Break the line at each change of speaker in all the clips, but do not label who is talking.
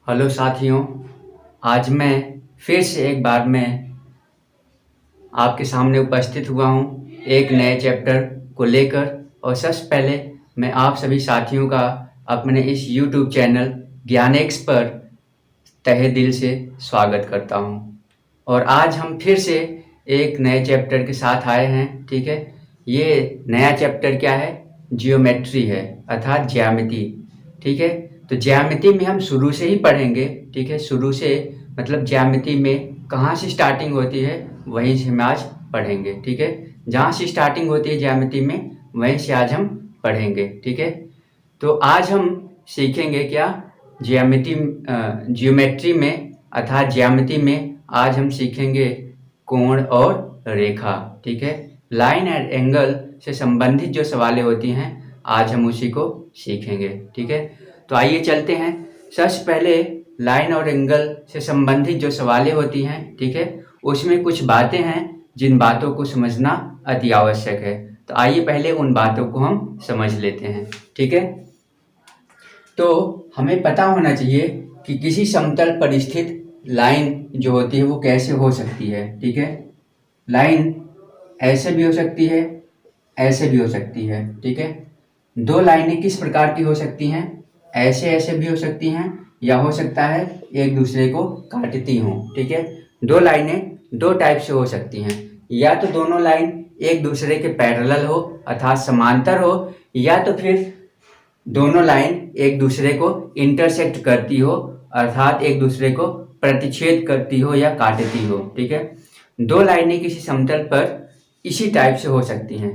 Hello साथियों, आज मैं फिर से एक बार मैं आपके सामने उपस्थित हुआ हूँ एक नए चैप्टर को लेकर। और सबसे पहले मैं आप सभी साथियों का अपने इस YouTube चैनल ज्ञानेक्स पर तहे दिल से स्वागत करता हूँ। और आज हम फिर से एक नए चैप्टर के साथ आए हैं। ठीक है, ये नया चैप्टर क्या है? जियोमेट्री है, अर्थात ज्यामिति। ठीक है, तो ज्यामिति में हम शुरू से ही पढ़ेंगे। ठीक है, शुरू से मतलब ज्यामिति में कहाँ से स्टार्टिंग होती है वहीं से हम आज पढ़ेंगे। ठीक है, जहाँ से स्टार्टिंग होती है ज्यामिति में वहीं से आज हम पढ़ेंगे। ठीक है, तो आज हम सीखेंगे क्या? जियोमेट्री में अर्थात ज्यामिति में आज हम सीखेंगे कोण और रेखा। ठीक है, लाइन एंड एंगल से संबंधित जो सवालें होती हैं आज हम उसी को सीखेंगे। ठीक है, तो आइए चलते हैं। सबसे पहले लाइन और एंगल से संबंधित जो सवालें होती हैं, ठीक है, उसमें कुछ बातें हैं जिन बातों को समझना अति आवश्यक है। तो आइए पहले उन बातों को हम समझ लेते हैं। ठीक है, तो हमें पता होना चाहिए कि किसी समतल पर स्थित लाइन जो होती है वो कैसे हो सकती है। ठीक है, लाइन ऐसे भी हो सकती है, ऐसे भी हो सकती है। ठीक है, दो लाइनें किस प्रकार की हो सकती हैं? ऐसे ऐसे भी हो सकती हैं, या हो सकता है एक दूसरे को काटती हों। ठीक है, दो लाइनें दो टाइप से हो सकती हैं, या तो दोनों लाइन एक दूसरे के पैरेलल हो अर्थात समांतर हो, या तो फिर दोनों लाइन एक दूसरे को इंटरसेक्ट करती हो अर्थात एक दूसरे को प्रतिच्छेद करती हो या काटती हो। ठीक है, दो लाइनें किसी समतल पर इसी टाइप से हो सकती हैं,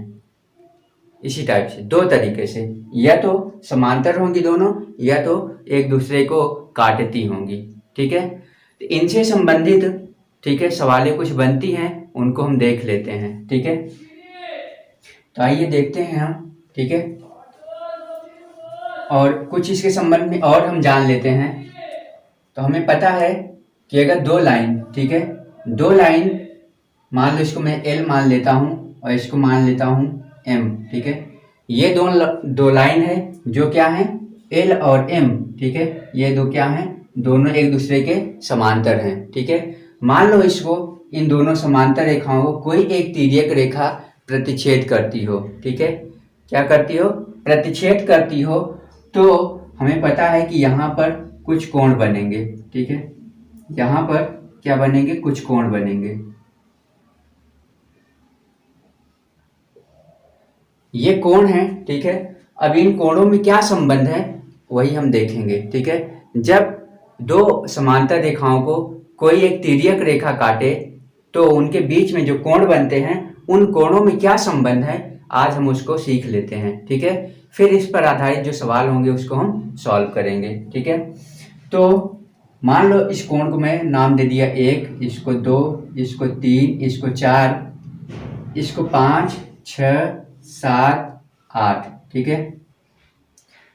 इसी टाइप से दो तरीके से, या तो समांतर होंगी दोनों, या तो एक दूसरे को काटती होंगी। ठीक है, तो इनसे संबंधित ठीक है सवालें कुछ बनती हैं, उनको हम देख लेते हैं। ठीक है, तो आइए देखते हैं हम। ठीक है, और कुछ इसके संबंध में और हम जान लेते हैं। तो हमें पता है कि अगर दो लाइन, ठीक है, दो लाइन मान लो, इसको मैं L मान लेता हूँ और इसको मान लेता हूँ M। ठीक है, ये दो लाइन है जो क्या है? L और M। ठीक है, ये दो क्या हैं? दोनों एक दूसरे के समांतर हैं। ठीक है, मान लो इसको, इन दोनों समांतर रेखाओं को कोई एक तिर्यक रेखा प्रतिच्छेद करती हो। ठीक है, क्या करती हो? प्रतिच्छेद करती हो। तो हमें पता है कि यहाँ पर कुछ कोण बनेंगे। ठीक है, यहाँ पर क्या बनेंगे? कुछ कोण बनेंगे। ये कोण है। ठीक है, अब इन कोणों में क्या संबंध है वही हम देखेंगे। ठीक है, जब दो समांतर रेखाओं को कोई एक तिर्यक रेखा काटे तो उनके बीच में जो कोण बनते हैं उन कोणों में क्या संबंध है आज हम उसको सीख लेते हैं। ठीक है, फिर इस पर आधारित जो सवाल होंगे उसको हम सॉल्व करेंगे। ठीक है, तो मान लो इस कोण को मैं नाम दे दिया 1, इसको 2, इसको 3, इसको 4, इसको 5, 6, 7, 8। ठीक है,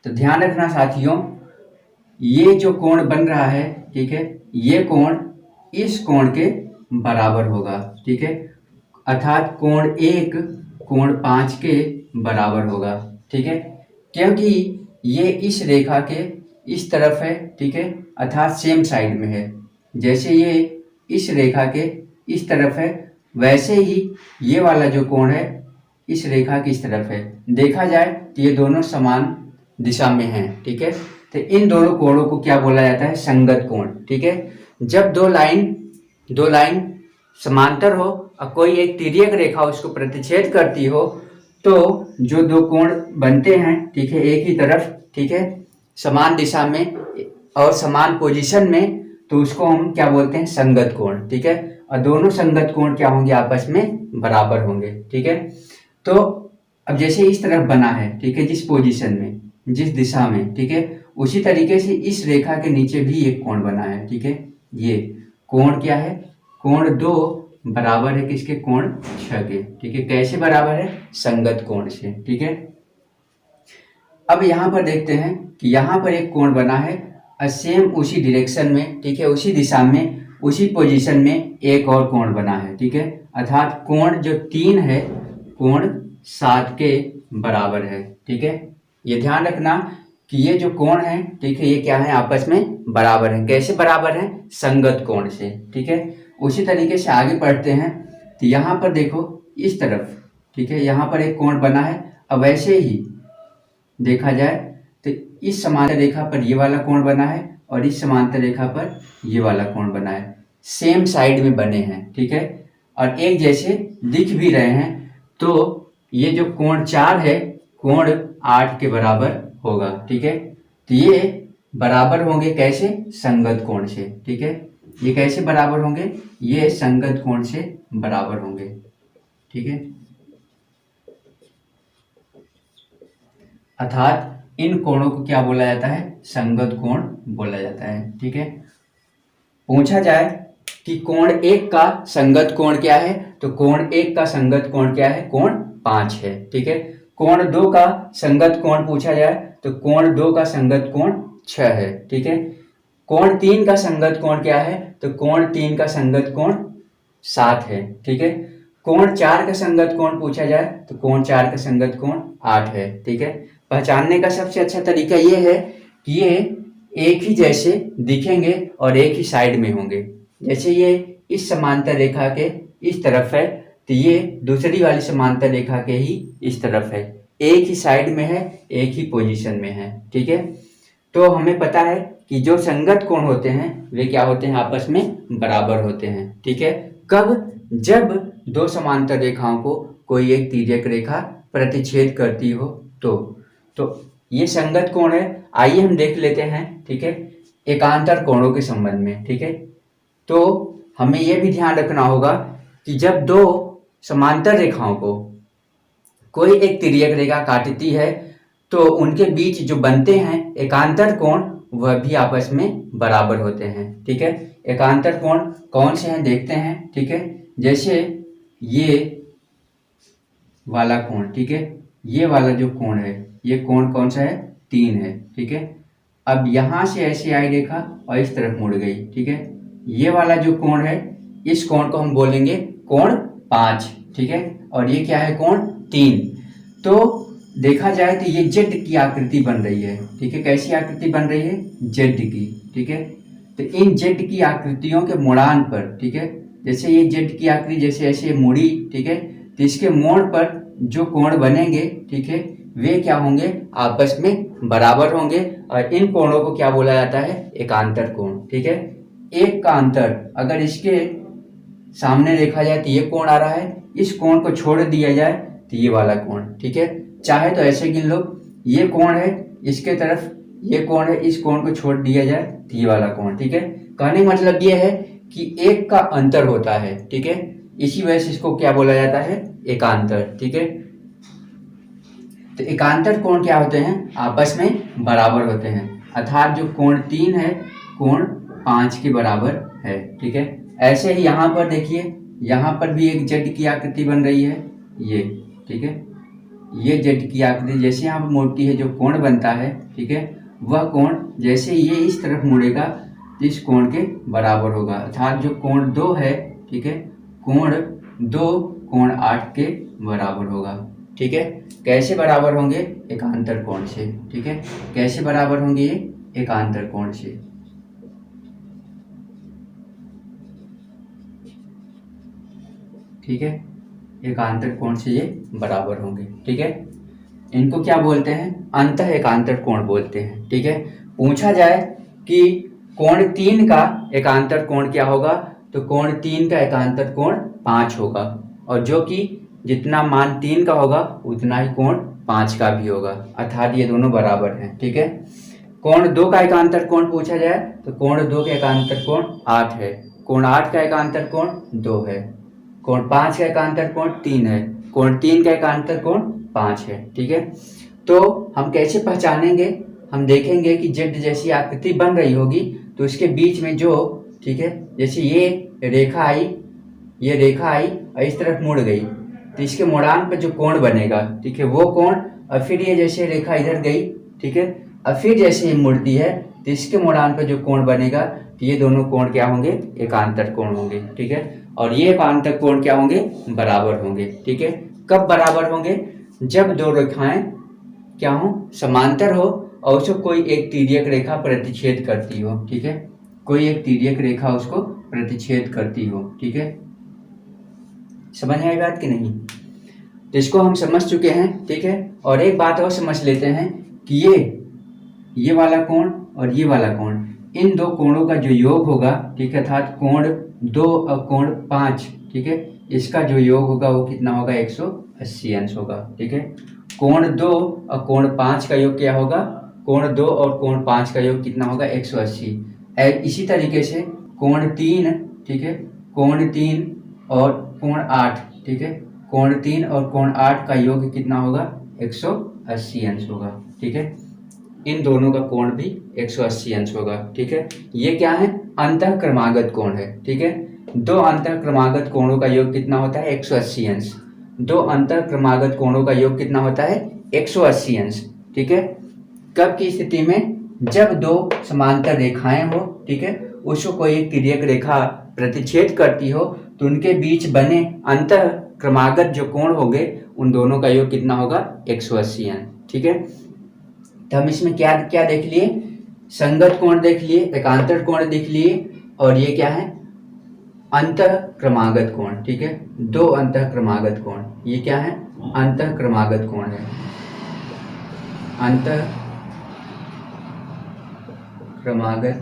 तो ध्यान रखना साथियों, ये जो कोण बन रहा है, ठीक है, ये कोण इस कोण के बराबर होगा। ठीक है, अर्थात कोण 1 कोण 5 के बराबर होगा। ठीक है, क्योंकि ये इस रेखा के इस तरफ है। ठीक है, अर्थात सेम साइड में है। जैसे ये इस रेखा के इस तरफ है, वैसे ही ये वाला जो कोण है इस रेखा की इस तरफ है। देखा जाए तो ये दोनों समान दिशा में हैं। ठीक है, तो इन दोनों कोणों को क्या बोला जाता है? संगत कोण। ठीक है, जब दो लाइन समांतर हो और कोई एक तिर्यक रेखा उसको प्रतिच्छेद करती हो तो जो दो कोण बनते हैं, ठीक है, एक ही तरफ, ठीक है, समान दिशा में और समान पोजीशन में, तो उसको हम क्या बोलते हैं? संगत कोण। ठीक है, और दोनों संगत कोण क्या होंगे? आपस में बराबर होंगे। ठीक है, तो अब जैसे इस तरफ बना है, ठीक है, जिस पोजीशन में, जिस दिशा में, ठीक है, उसी तरीके से इस रेखा के नीचे भी एक कोण बना है। ठीक है, ये कोण क्या है? कोण 2 बराबर है किसके? कोण 6 के। ठीक है, कैसे बराबर है? संगत कोण से। ठीक है, अब यहाँ पर देखते हैं कि यहाँ पर एक कोण बना है और सेम उसी डायरेक्शन में, ठीक है, उसी दिशा में, उसी पोजीशन में एक और कोण बना है। ठीक है, अर्थात कोण जो 3 है कोण 7 के बराबर है। ठीक है, ये ध्यान रखना, कि ये जो कोण है, ठीक है, ये क्या है, आपस में बराबर है। कैसे बराबर है? संगत कोण से, ठीक है। उसी तरीके से आगे पढ़ते हैं तो यहाँ पर देखो इस तरफ, ठीक है, यहाँ पर एक कोण बना है। अब वैसे ही देखा जाए तो इस समांतर रेखा पर ये वाला कोण बना है और इस समांतर रेखा पर ये वाला कोण बना है, सेम साइड में बने हैं, ठीक है, और एक जैसे दिख भी रहे हैं। तो ये जो कोण 4 है, कोण 8 के बराबर होगा, ठीक है। तो ये बराबर होंगे कैसे? संगत कोण से, ठीक है। ये कैसे बराबर होंगे? ये संगत कोण से बराबर होंगे, ठीक है। अर्थात इन कोणों को क्या बोला जाता है? संगत कोण बोला जाता है, ठीक है। पूछा जाए कि कोण 1 का संगत कोण क्या है, तो कोण 1 का संगत कोण क्या है? कोण 5 है, ठीक है। कोण 2 का संगत कोण पूछा जाए तो कोण 2 का संगत कोण 6 है, ठीक है। कोण 3 का संगत कोण क्या है? तो कोण 3 का संगत कोण 7 है, ठीक है। कोण 4 का संगत कोण पूछा जाए तो कोण 4 का संगत कोण 8 है, ठीक है। पहचानने का सबसे अच्छा तरीका ये है कि ये एक ही जैसे दिखेंगे और एक ही साइड में होंगे। जैसे ये इस समांतर रेखा के इस तरफ है तो ये दूसरी वाली समांतर रेखा के ही इस तरफ है, एक ही साइड में है, एक ही पोजीशन में है, ठीक है। तो हमें पता है कि जो संगत कोण होते हैं वे क्या होते हैं? आपस में बराबर होते हैं, ठीक है। कब? जब दो समांतर रेखाओं को कोई एक तिर्यक रेखा प्रतिच्छेद करती हो तो ये संगत कोण है। आइए हम देख लेते हैं, ठीक है, एकांतर कोणों के संबंध में, ठीक है। तो हमें यह भी ध्यान रखना होगा कि जब दो समांतर रेखाओं को कोई एक तिर्यक रेखा काटती है तो उनके बीच जो बनते हैं एकांतर कोण वह भी आपस में बराबर होते हैं, ठीक है। एकांतर कोण कौन से हैं देखते हैं, ठीक है। जैसे ये वाला कोण, ठीक है, ये वाला जो कोण है, ये कोण कौन सा है? 3 है, ठीक है। अब यहाँ से ऐसे आई रेखा और इस तरफ मुड़ गई, ठीक है। ये वाला जो कोण है, इस कोण को हम बोलेंगे कोण 5, ठीक है, और ये क्या है? कोण 3। तो देखा जाए तो ये जेड की आकृति बन रही है, ठीक है। कैसी आकृति बन रही है? जेड की, ठीक है। तो इन जेड की आकृतियों के मुड़ान पर, ठीक है, जैसे ये जेड की आकृति जैसे ऐसे मुड़ी, ठीक है, तो इसके मोड़ पर जो कोण बनेंगे, ठीक है, वे क्या होंगे? आपस में बराबर होंगे और इन कोणों को क्या बोला जाता है? एकांतर कोण, ठीक है। एक का अंतर अगर इसके सामने देखा जाए तो ये कोण आ रहा है, इस कोण को छोड़ दिया जाए तो ये वाला कोण, ठीक है। चाहे तो ऐसे गिन लो, ये कोण है, इसके तरफ ये कोण है, इस कोण को छोड़ दिया जाए तो ये वाला कोण, ठीक है। कहने का मतलब ये है कि एक का अंतर होता है, ठीक है, इसी वजह से इसको क्या बोला जाता है? एकांतर, ठीक है। तो एकांतर कोण क्या होते हैं? आपस में बराबर होते हैं, अर्थात जो कोण 3 है कोण 5 के बराबर है, ठीक है। ऐसे ही यहाँ पर देखिए, यहाँ पर भी एक जेड की आकृति बन रही है, ये, ठीक है, ये जेड की आकृति जैसे यहाँ पर मुड़ती है, जो कोण बनता है, ठीक है, वह कोण जैसे ये इस तरफ मुड़ेगा तो इस कोण के बराबर होगा, अर्थात जो कोण 2 है, ठीक है, कोण 2 कोण 8 के बराबर होगा, ठीक है। कैसे बराबर होंगे? एकांतर कोण से, ठीक है। कैसे बराबर होंगे ये? एकांतर कोण से, ठीक है। एकांतर कोण से ये बराबर होंगे, ठीक है। इनको क्या बोलते हैं? अंतः एकांतर कोण बोलते हैं, ठीक है। पूछा जाए कि कोण 3 का एकांतर कोण क्या होगा, तो कोण 3 का एकांतर कोण 5 होगा, और जो कि जितना मान 3 का होगा उतना ही कोण 5 का भी होगा, अर्थात ये दोनों बराबर हैं, ठीक है। कोण 2 का एकांतर कोण पूछा जाए तो कोण 2 का एकांतर कोण 8 है, कोण 8 का एकांतर कोण 2 है, कोण 5 का एकांतर कोण 3 है, कोण 3 का एकांतर कोण 5 है, ठीक है। तो हम कैसे पहचानेंगे? हम देखेंगे कि जेड जैसी आकृति बन रही होगी तो इसके बीच में जो, ठीक है, जैसे ये रेखा आई, ये रेखा आई और इस तरफ मुड़ गई तो इसके मुड़ान पर जो कोण बनेगा, ठीक है, वो कोण, और फिर ये जैसे रेखा इधर गई, ठीक है, और फिर जैसे ये मुड़ती है तो इसके मुड़ान पर जो कोण बनेगा तो ये दोनों कोण क्या होंगे? एकांतर कोण होंगे, ठीक है। और ये एकांतर कोण क्या होंगे? बराबर होंगे, ठीक है। कब बराबर होंगे? जब दो रेखाएं क्या हो? समांतर हो और उसको कोई एक तिर्यक रेखा प्रतिच्छेद करती हो, ठीक है, कोई एक तिर्यक रेखा उसको प्रतिच्छेद करती हो, ठीक है। समझ आई बात कि नहीं? तो इसको हम समझ चुके हैं, ठीक है। और एक बात और समझ लेते हैं कि ये वाला कोण और ये वाला कोण, इन दो कोणों का जो योग होगा, ठीक है, अर्थात कोण 2 और कोण 5, ठीक है, इसका जो योग होगा वो कितना होगा? 180 अंश होगा, ठीक है। कोण 2 और कोण 5 का योग क्या होगा? कोण 2 और कोण 5 का योग कितना होगा? 180। इसी तरीके से कोण 3, ठीक है, कोण 3 और कोण 8, ठीक है, कोण 3 और कोण 8 का योग कितना होगा? 180 अंश होगा, ठीक है। इन दोनों का कोण भी 180 अंश होगा, ठीक है। ये क्या है? अंतः क्रमागत कोण है, ठीक है। दो अंतः क्रमागत कोणों का योग कितना होता है? 180 अंश। दो अंतः क्रमागत कोणों का योग कितना होता है? 180 अंश, ठीक है। कब की स्थिति में? जब दो समांतर रेखाएं हो, ठीक है, उसको कोई एक तिर्यक रेखा प्रतिच्छेद करती हो, तो उनके बीच बने अंतः क्रमागत जो कोण होंगे, उन दोनों का योग कितना होगा? 180 अंश, ठीक है। तो हम इसमें क्या क्या देख लिए? संगत कोण देख लिए, एकांतर कोण देख लिए, और ये क्या है? अंतः क्रमागत कोण, ठीक है। दो अंतः क्रमागत कोण, ये क्या है? अंतः क्रमागत कोण है, अंतः क्रमागत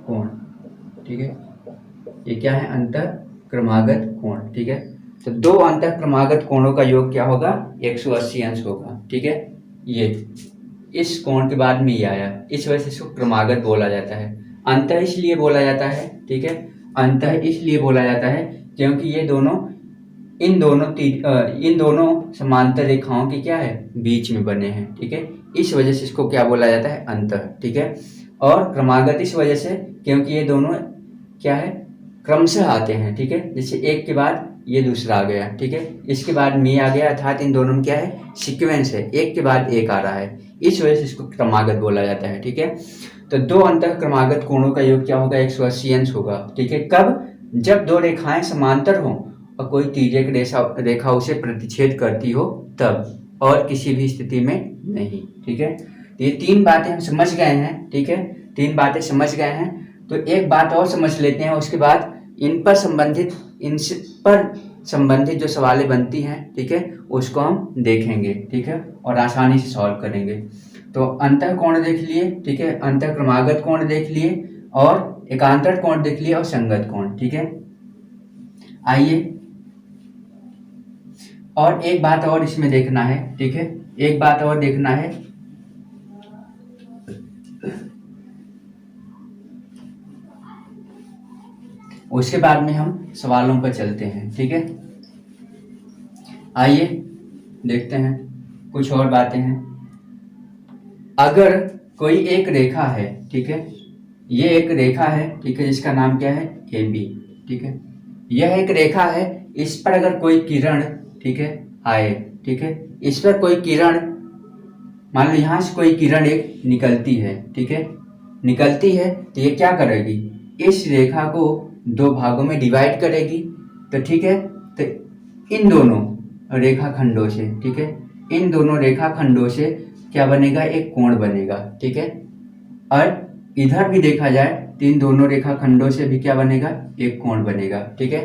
कोण, ठीक है। ये क्या है? अंतः क्रमागत कोण, ठीक है। तो दो अंतः क्रमागत कोणों का योग क्या होगा? 180 अंश होगा, ठीक है। ये इस कोण के बाद में ये आया, इस वजह से इसको क्रमागत बोला जाता है। अंतः इसलिए बोला जाता है, ठीक है, अंतः इसलिए बोला जाता है क्योंकि ये दोनों इन दोनों समांतर रेखाओं के क्या है? बीच में बने हैं, ठीक है। इस वजह से इसको क्या बोला जाता है? अंतः, ठीक है। और क्रमागत इस वजह से क्योंकि ये दोनों क्या है? क्रमशः आते हैं, ठीक है। जैसे एक के बाद ये दूसरा आ गया, ठीक है, इसके बाद में आ गया, अर्थात इन दोनों में क्या है? सीक्वेंस है, एक के बाद एक आ रहा है, इस वजह से इसको क्रमागत बोला जाता है, ठीक है। तो दो अंतः क्रमागत कोणों का योग क्या होगा? 180 अंश होगा, ठीक है। कब? जब दो रेखाएं समांतर हों और कोई तिर्यक रेखा उसे प्रतिच्छेद करती हो, तब, और किसी भी स्थिति में नहीं, ठीक है। तो ये तीन बातें हम समझ गए हैं, ठीक है, तीन बातें समझ गए हैं। तो एक बात और समझ लेते हैं, उसके बाद इन पर संबंधित जो सवालें बनती हैं, ठीक है, उसको हम देखेंगे, ठीक है, और आसानी से सॉल्व करेंगे। तो अंतः कोण देख लिए, ठीक है, अंतः क्रमागत कोण देख लिए, और एकांतर कोण देख लिए, और संगत कोण, ठीक है। आइए, और एक बात और इसमें देखना है, ठीक है, एक बात और देखना है, उसके बाद में हम सवालों पर चलते हैं, ठीक है। आइए देखते हैं, कुछ और बातें हैं। अगर कोई एक रेखा है, ठीक है, ये एक रेखा है, ठीक है, जिसका नाम क्या है? AB, ठीक है। यह एक रेखा है, इस पर अगर कोई किरण, ठीक है, आए, ठीक है, इस पर कोई किरण, मान लो यहाँ से कोई किरण एक निकलती है, ठीक है, निकलती है, तो ये क्या करेगी? इस रेखा को दो भागों में डिवाइड करेगी, तो ठीक है, तो इन दोनों रेखाखंडों से, ठीक है, इन दोनों रेखाखंडों से क्या बनेगा? एक कोण बनेगा, ठीक है। और इधर भी देखा जाए तो इन दोनों रेखाखंडों से भी क्या बनेगा? एक कोण बनेगा, ठीक है।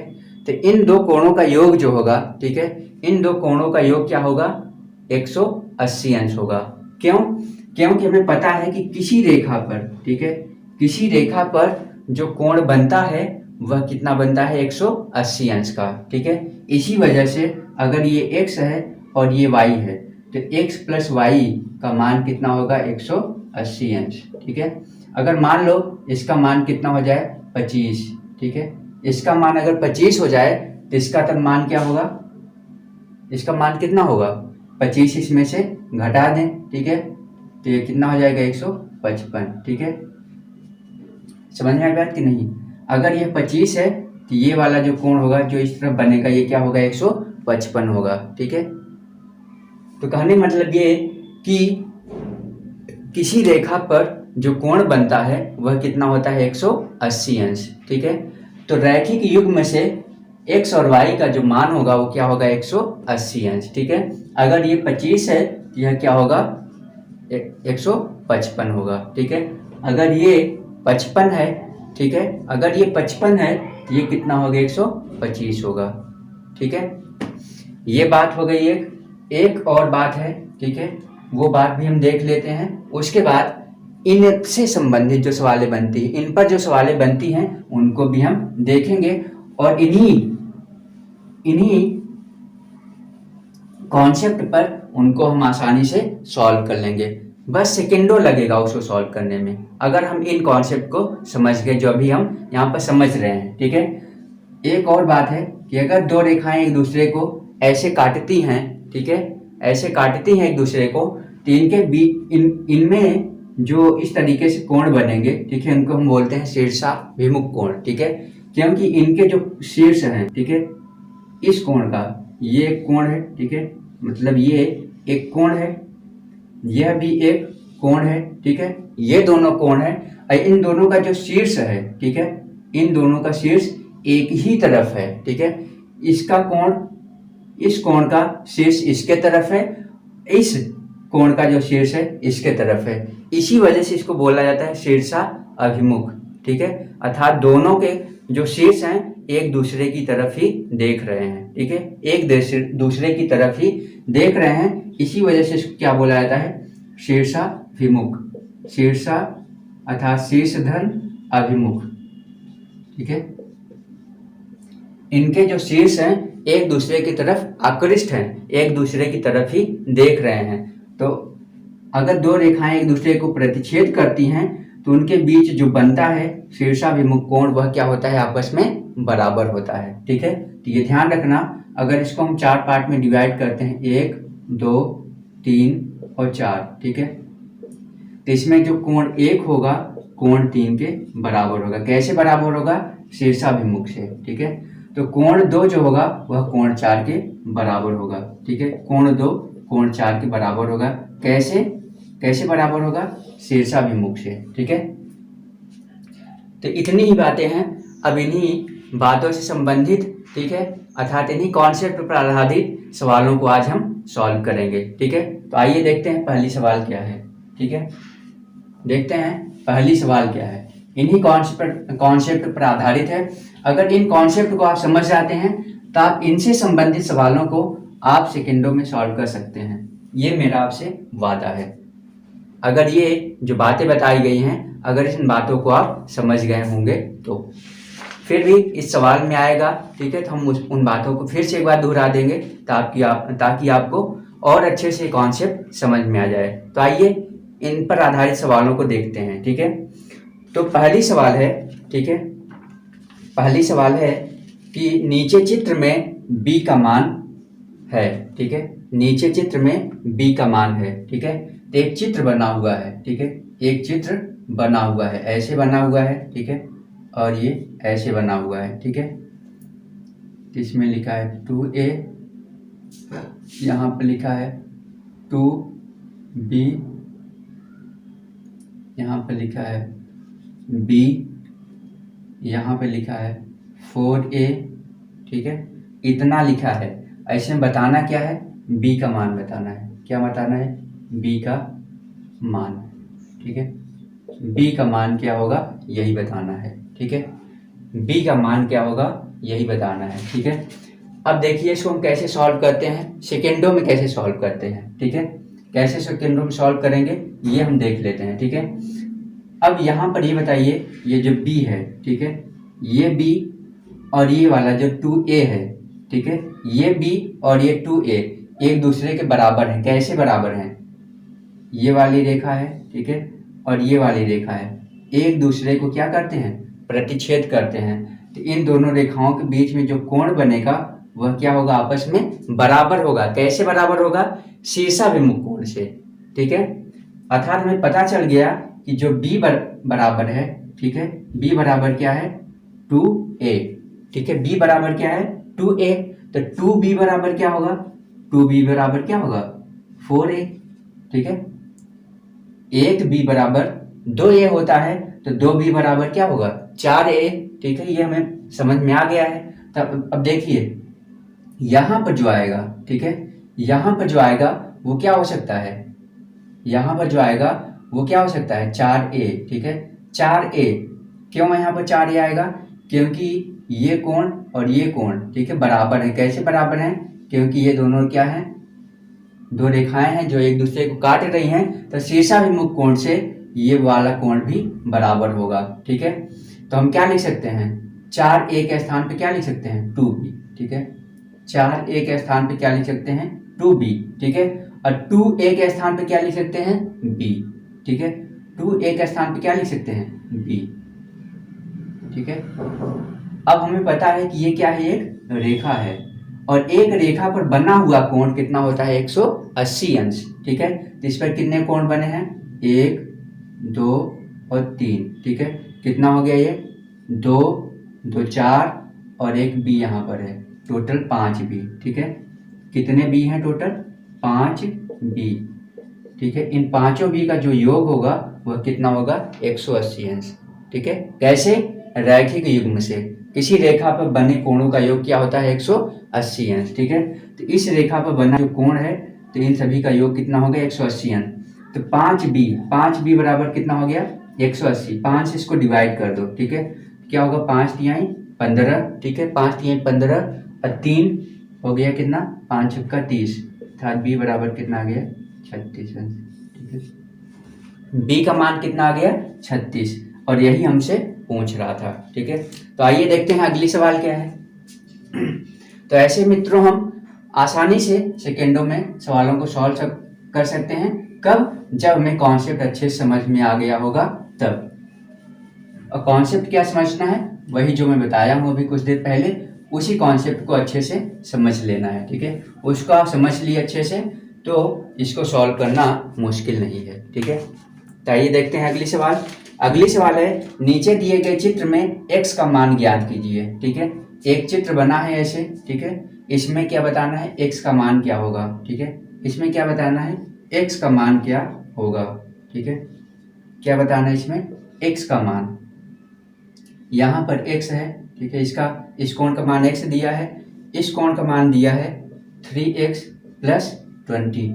तो इन दो कोणों का योग जो होगा, ठीक है, इन दो कोणों का योग क्या होगा? 180 अंश होगा। क्यों? क्योंकि हमें पता है कि किसी रेखा पर, ठीक है, किसी रेखा पर जो कोण बनता है वह कितना बनता है? 180 अंश का, ठीक है। इसी वजह से अगर ये x है और ये y है, तो x प्लस वाई का मान कितना होगा? 180 अंश, ठीक है। अगर मान लो इसका मान कितना हो जाए? 25, ठीक है, इसका मान अगर 25 हो जाए तो इसका तब मान क्या होगा? इसका मान कितना होगा? 25 इसमें से घटा दें, ठीक है, तो ये कितना हो जाएगा? 155, ठीक है। समझ में आ गया कि नहीं? अगर ये 25 है तो ये वाला जो कोण होगा जो इस तरफ बनेगा, ये क्या होगा? 155 होगा, ठीक है। तो कहने मतलब ये कि किसी रेखा पर जो कोण बनता है वह कितना होता है? 180 अंश, ठीक है। तो रैखिक युग्म से x और y का जो मान होगा वो क्या होगा? 180 अंश, ठीक है। अगर ये 25 है तो यह क्या होगा? 155 होगा। ठीक है, अगर ये 55 है, ठीक है, अगर ये 55 है तो ये कितना हो गया, 125 होगा। ठीक है, ये बात हो गई। एक और बात है, ठीक है, वो बात भी हम देख लेते हैं। उसके बाद इनसे संबंधित जो सवालें बनती हैं, इन पर जो सवालें बनती हैं उनको भी हम देखेंगे और इन्हीं कॉन्सेप्ट पर उनको हम आसानी से सॉल्व कर लेंगे। बस सेकेंडों लगेगा उसको सॉल्व करने में, अगर हम इन कॉन्सेप्ट को समझ गए जो अभी हम यहाँ पर समझ रहे हैं। ठीक है, एक और बात है कि अगर दो रेखाएं एक दूसरे को ऐसे काटती हैं, ठीक है, ऐसे काटती हैं एक दूसरे को, तो इनके बीच इनमें जो इस तरीके से कोण बनेंगे, ठीक है, उनको हम बोलते हैं शीर्षाभिमुख कोण। ठीक है, क्योंकि इनके जो शीर्ष हैं, ठीक है, इस कोण का ये एक कोण है, ठीक है, मतलब ये एक कोण है, यह भी एक कोण है। ठीक है, ये दोनों कोण है और इन दोनों का जो शीर्ष है, ठीक है, इन दोनों का शीर्ष एक ही तरफ है। ठीक है, इसका कोण, इस कोण का शीर्ष इसके तरफ है, इस कोण का जो शीर्ष है इसके तरफ है। इसी वजह से इसको बोला जाता है शीर्षाभिमुख। ठीक है, अर्थात दोनों के जो शीर्ष हैं एक दूसरे की तरफ ही देख रहे हैं। ठीक है, एक दूसरे की तरफ ही देख रहे हैं, इसी वजह से इसको क्या बोला जाता है, शीर्षाभिमुख। शीर्षा अर्थात शीर्षधन अभिमुख। ठीक है, इनके जो शीर्ष हैं एक दूसरे की तरफ आकृष्ट हैं, एक दूसरे की तरफ ही देख रहे हैं। तो अगर दो रेखाएं एक दूसरे को प्रतिच्छेद करती हैं तो उनके बीच जो बनता है शीर्षाभिमुख कोण, वह क्या होता है, आपस में बराबर होता है। ठीक है, तो ये ध्यान रखना। अगर इसको हम 4 पार्ट में डिवाइड करते हैं, 1, 2, 3 और 4, ठीक है, तो इसमें जो कोण 1 होगा कोण 3 के बराबर होगा। कैसे बराबर होगा, शीर्षाभिमुख से। ठीक है, तो कोण 2 जो होगा वह कोण 4 के बराबर होगा। ठीक है, कोण 2 कोण 4 के बराबर होगा। कैसे बराबर होगा, शीर्षाभिमुख से। ठीक है, तो इतनी ही बातें हैं। अब इन्हीं बातों से संबंधित, ठीक है, अर्थात इन्हीं कॉन्सेप्ट पर आधारित सवालों को आज हम सॉल्व करेंगे। ठीक है, तो आइए देखते हैं पहली सवाल क्या है। ठीक है, देखते हैं पहली सवाल क्या है। इन्हीं कॉन्सेप्ट पर आधारित है। अगर इन कॉन्सेप्ट को आप समझ जाते हैं तो आप इनसे संबंधित सवालों को आप सेकेंडों में सॉल्व कर सकते हैं। ये मेरा आपसे वादा है। अगर ये जो बातें बताई गई हैं, अगर इन बातों को आप समझ गए होंगे तो फिर भी इस सवाल में आएगा। ठीक है, तो हम उन बातों को फिर से एक बार दोहरा देंगे ताकि आपको और अच्छे से कॉन्सेप्ट समझ में आ जाए। तो आइए इन पर आधारित सवालों को देखते हैं। ठीक है, तो पहली सवाल है, ठीक है, पहली सवाल है कि नीचे चित्र में b का मान है। ठीक है, नीचे चित्र में b का मान है। ठीक है, तो एक चित्र बना हुआ है। ठीक है, एक चित्र बना हुआ है, ऐसे बना हुआ है। ठीक है, और ये ऐसे बना हुआ है। ठीक है, इसमें लिखा है 2a, यहाँ पर लिखा है 2b, यहाँ पे लिखा है b, यहाँ पे लिखा है 4a। ठीक है, इतना लिखा है। ऐसे में बताना क्या है, b का मान बताना है। क्या बताना है, b का मान। ठीक है, b का मान क्या होगा यही बताना है। ठीक है, b का मान क्या होगा यही बताना है। ठीक है, अब देखिए इसको हम कैसे सॉल्व करते हैं, सेकेंडों में कैसे सॉल्व करते हैं। ठीक है, कैसे सेकेंडों में सॉल्व करेंगे ये हम देख लेते हैं। ठीक है, अब यहाँ पर ये बताइए, ये जो b है, ठीक है, ये b और ये वाला जो 2a है, ठीक है, ये b और ये 2a एक दूसरे के बराबर हैं। कैसे बराबर हैं, ये वाली रेखा है, ठीक है, और ये वाली रेखा है, एक दूसरे को क्या करते हैं, प्रतिच्छेद करते हैं। तो इन दोनों रेखाओं के बीच में जो कोण बनेगा वह क्या होगा, आपस में बराबर होगा। कैसे बराबर होगा, शीर्षाभिमुख कोण से। ठीक है, अर्थात हमें पता चल गया कि जो b बराबर है, ठीक है, b बराबर क्या है 2a। ठीक है, b बराबर क्या है 2a, तो 2b बराबर क्या होगा, 2b बराबर क्या होगा 4a। ठीक है, एक b बराबर 2a होता है, तो 2b बराबर क्या होगा 4a। ठीक है, ये हमें समझ में आ गया है। तब अब देखिए यहाँ पर जो आएगा, ठीक है, यहाँ पर जो आएगा वो क्या हो सकता है, यहाँ पर जो आएगा वो क्या हो सकता है 4a, ठीक है। 4a क्यों यहाँ पर 4a आएगा, क्योंकि ये कोण और ये कोण, ठीक है, बराबर है। कैसे बराबर हैं, क्योंकि ये दोनों क्या हैं, दो रेखाएं हैं जो एक दूसरे को काट रही हैं, तो शीर्षाभिमुख कोण से ये वाला कोण भी बराबर होगा, ठीक है। तो हम क्या लिख सकते हैं, 4a के स्थान पे क्या लिख सकते हैं 2b, ठीक है। 4a के स्थान पे क्या लिख सकते हैं 2b, ठीक है। और 2a के स्थान पे क्या लिख सकते हैं b, ठीक है। 2a के स्थान पे क्या लिख सकते हैं b, ठीक है। अब हमें पता है कि ये क्या है, एक रेखा है, और एक रेखा पर बना हुआ कोण कितना होता है 180 अंश, ठीक है। तो इस पर कितने कोण बने हैं, 1 2 और 3, ठीक है। कितना हो गया ये 2 2 4 और एक बी यहाँ पर है, टोटल 5 बी, ठीक है। कितने बी हैं टोटल 5 बी, ठीक है। इन पांचों बी का जो योग होगा वह कितना होगा 180 अंश, ठीक है। कैसे, रैखिक युग्म से किसी रेखा पर बने कोणों का योग क्या होता है 180 अंश, ठीक है। तो इस रेखा पर बना जो कोण है तो इन सभी का योग कितना हो गया 180 अंश। तो 5b बराबर कितना हो गया 180, 5 से इसको डिवाइड कर दो, ठीक है। क्या होगा 5 तिहाई 15, ठीक है। 5 तिहाई 15 और 3 हो गया कितना 5 छक्का 30, अर्थात बी बराबर कितना आ गया 36 अंश, ठीक है। बी का मान कितना आ गया 36, और यही हमसे पूछ रहा था, ठीक है। तो आइए देखते हैं अगली सवाल क्या है। तो ऐसे मित्रों हम आसानी से सेकेंडों में सवालों को सॉल्व कर सकते हैं, कब, जब हमें कॉन्सेप्ट अच्छे से समझ में आ गया होगा तब। और कॉन्सेप्ट क्या समझना है, वही जो मैं बताया हूँ अभी कुछ देर पहले, उसी कॉन्सेप्ट को अच्छे से समझ लेना है, ठीक है। उसको आप समझ लिए अच्छे से तो इसको सॉल्व करना मुश्किल नहीं है, ठीक है। तो आइए देखते हैं अगली सवाल। अगली सवाल है, नीचे दिए गए चित्र में x का मान ज्ञात कीजिए, ठीक है। एक चित्र बना है ऐसे, ठीक है। इसमें क्या बताना है x का मान क्या होगा, ठीक है। इसमें क्या बताना है x का मान क्या होगा, ठीक है। क्या बताना है इसमें x का मान, यहाँ पर x है, ठीक है। इस कोण का मान x दिया है, इस कोण का मान दिया है 3x + 20,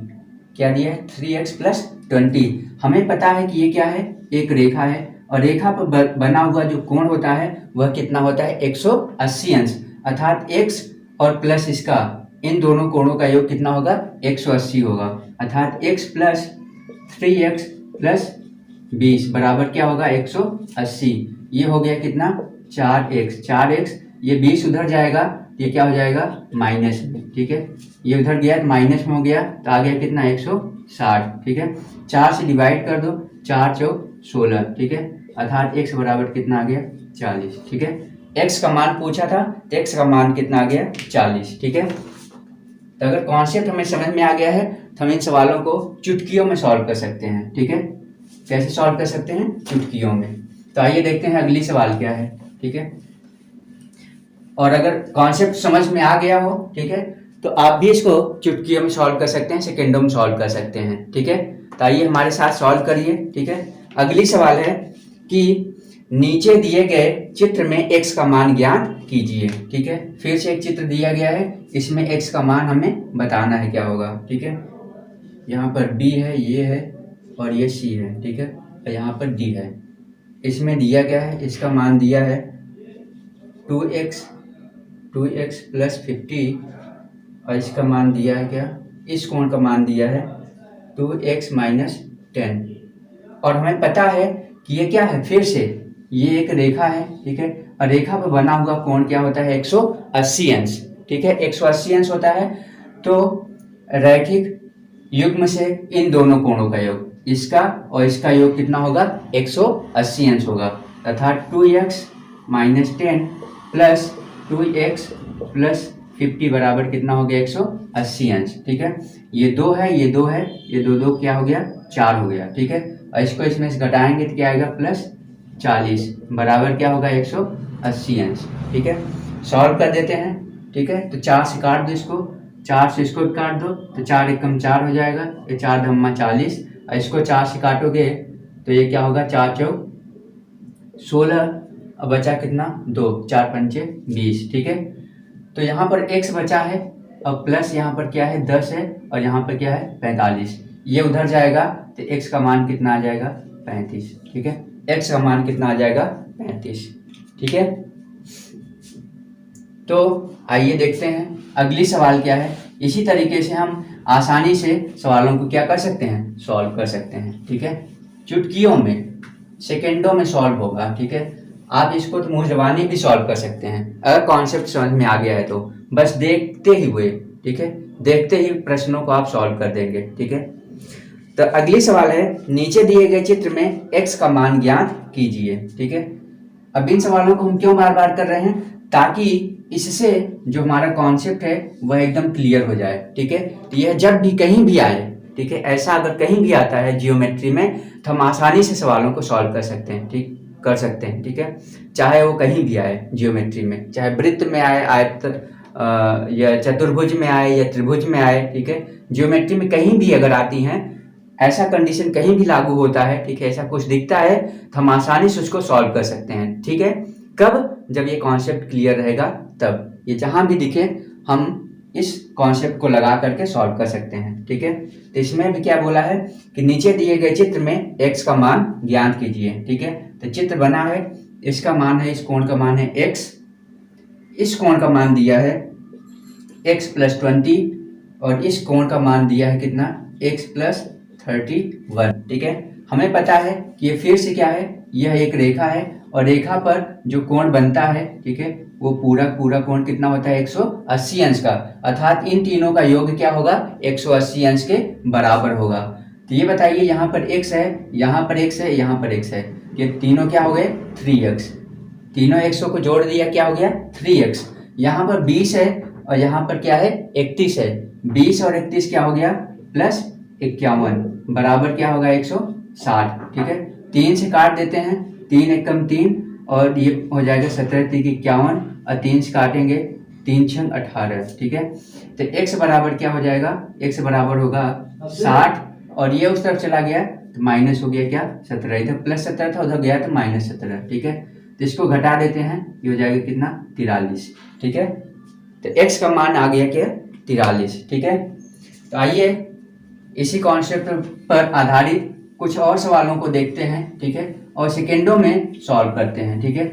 क्या दिया है 3x + 20। हमें पता है कि ये क्या है, एक रेखा है, और रेखा पर बना हुआ जो कोण होता है वह कितना होता है 180 अंश, अर्थात x और प्लस इसका, इन दोनों कोणों का योग कितना होगा 180 होगा, अर्थात x + 3x + 20 बराबर क्या होगा 180। ये हो गया कितना 4x, ये 20 उधर जाएगा, ये क्या हो जाएगा माइनस में, ठीक है। ये उधर गया तो माइनस में हो गया, तो आ गया कितना 160, ठीक है। 4 से डिवाइड कर दो, 4 चौक 16, ठीक है। अर्थात x बराबर कितना आ गया 40, ठीक है। x का मान पूछा था, तो x का मान कितना आ गया 40, ठीक है। तो अगर कॉन्सेप्ट हमें समझ में आ गया है तो हम इन सवालों को चुटकियों में सॉल्व कर सकते हैं, ठीक है। कैसे सॉल्व कर सकते हैं, चुटकियों में। तो आइए देखते हैं अगली सवाल क्या है, ठीक है। और अगर कॉन्सेप्ट समझ में आ गया हो, ठीक है, तो आप भी इसको चुटकियों में सॉल्व कर सकते हैं, सेकेंडों में सॉल्व कर सकते हैं, ठीक है। तो आइए हमारे साथ सॉल्व करिए, ठीक है। अगली सवाल है कि नीचे दिए गए चित्र में x का मान ज्ञात कीजिए, ठीक है। फिर से एक चित्र दिया गया है, इसमें x का मान हमें बताना है क्या होगा, ठीक है। यहाँ पर b है, ये है, और ये c है, ठीक है, और यहाँ पर d है। इसमें दिया गया है, इसका मान दिया है 2x + 50, और इसका मान दिया है क्या, इस कोण का मान दिया है 2x - 10। और हमें पता है कि ये क्या है, फिर से ये एक रेखा है, ठीक है। और रेखा पर बना हुआ कोण क्या होता है 180 अंश, ठीक है। 180 अंश होता है, तो रैखिक युग्म से इन दोनों कोणों का योग, इसका और इसका योग कितना होगा 180 अंश होगा, अर्थात 2x - 10 + 2x + 50 बराबर कितना हो गया 180 अंश, ठीक है। ये 2 है, ये 2 है, ये 2 2 क्या हो गया 4 हो गया, ठीक है। और इसको इसमें से घटाएंगे तो क्या आएगा +40 बराबर क्या होगा 180 अंश, ठीक है। सॉल्व कर देते हैं, ठीक है। तो 4 से काट दो इसको, 4 से इसको भी काट दो, तो 4 एकम 4 हो जाएगा, ये 4 धम्मा 40, और इसको 4 से काटोगे तो ये क्या होगा 4 चौक 16, अब बचा कितना 2, 4 पंचे 20, ठीक है। तो यहाँ पर x बचा है, और प्लस यहाँ पर क्या है 10 है, और यहाँ पर क्या है 45, ये उधर जाएगा तो x का मान कितना आ जाएगा 35, ठीक है। x का मान कितना आ जाएगा 35, ठीक है। तो आइए देखते हैं अगली सवाल क्या है। इसी तरीके से हम आसानी से सवालों को क्या कर सकते हैं, सॉल्व कर सकते हैं, ठीक है। चुटकियों में, सेकेंडों में सॉल्व होगा, ठीक है। आप इसको तो मुंह जबानी भी सॉल्व कर सकते हैं अगर कॉन्सेप्ट समझ में आ गया है तो, बस देखते ही हुए, ठीक है, देखते ही प्रश्नों को आप सॉल्व कर देंगे, ठीक है। तो अगली सवाल है, नीचे दिए गए चित्र में x का मान ज्ञात कीजिए, ठीक है। अब इन सवालों को हम क्यों बार बार कर रहे हैं, ताकि इससे जो हमारा कॉन्सेप्ट है वह एकदम क्लियर हो जाए, ठीक है। तो यह जब भी कहीं भी आए, ठीक है, ऐसा अगर कहीं भी आता है जियोमेट्री में तो हम आसानी से सवालों को सॉल्व कर सकते हैं, ठीक है। चाहे वो कहीं भी आए जियोमेट्री में, चाहे वृत्त में आए, आयत या चतुर्भुज में आए या त्रिभुज में आए, ठीक है। जियोमेट्री में कहीं भी अगर आती हैं, ऐसा कंडीशन कहीं भी लागू होता है, ठीक है, ऐसा कुछ दिखता है तो हम आसानी से उसको सॉल्व कर सकते हैं, ठीक है। कब, जब ये कॉन्सेप्ट क्लियर रहेगा तब, ये जहां भी दिखे हम इस कॉन्सेप्ट को लगा करके सॉल्व कर सकते हैं, ठीक है। तो इसमें भी क्या बोला है कि नीचे दिए गए चित्र में x का मान ज्ञात कीजिए, ठीक है। तो चित्र बना है, इसका मान है, इस कोण का मान है x, इस कोण का मान दिया है x + 20 और इस कोण का मान दिया है कितना, x + 31, ठीक है। हमें पता है कि ये फिर से क्या है, यह एक रेखा है और रेखा पर जो कोण बनता है, ठीक है, वो पूरा कोण कितना होता है 180 अंश का, अर्थात इन तीनों का योग क्या होगा 180 अंश के बराबर होगा। तो ये बताइए, यहाँ पर x है, यहाँ पर x है, यहाँ पर x है, ये तीनों क्या हो गए 3x, तीनों x को जोड़ दिया क्या हो गया 3x। यहाँ पर 20 है और यहाँ पर क्या है 31 है, 20 और 31 क्या हो गया +51 बराबर क्या होगा 160, ठीक है। 3 से काट देते हैं, 3 एकम 3 और ये हो जाएगा 17 3 51 और 3 से काटेंगे 3 6 18, ठीक है। तो x बराबर क्या हो जाएगा, x बराबर होगा 60 और ये उस तरफ चला गया तो माइनस हो गया क्या 17, इधर +17 था उधर गया तो -17, ठीक है। तो इसको घटा देते हैं, ये हो जाएगा कितना 43, ठीक है। तो x का मान आ गया क्या 43, ठीक है। तो आइए इसी कॉन्सेप्ट पर आधारित कुछ और सवालों को देखते हैं, ठीक है, और सेकेंडों में सॉल्व करते हैं, ठीक है।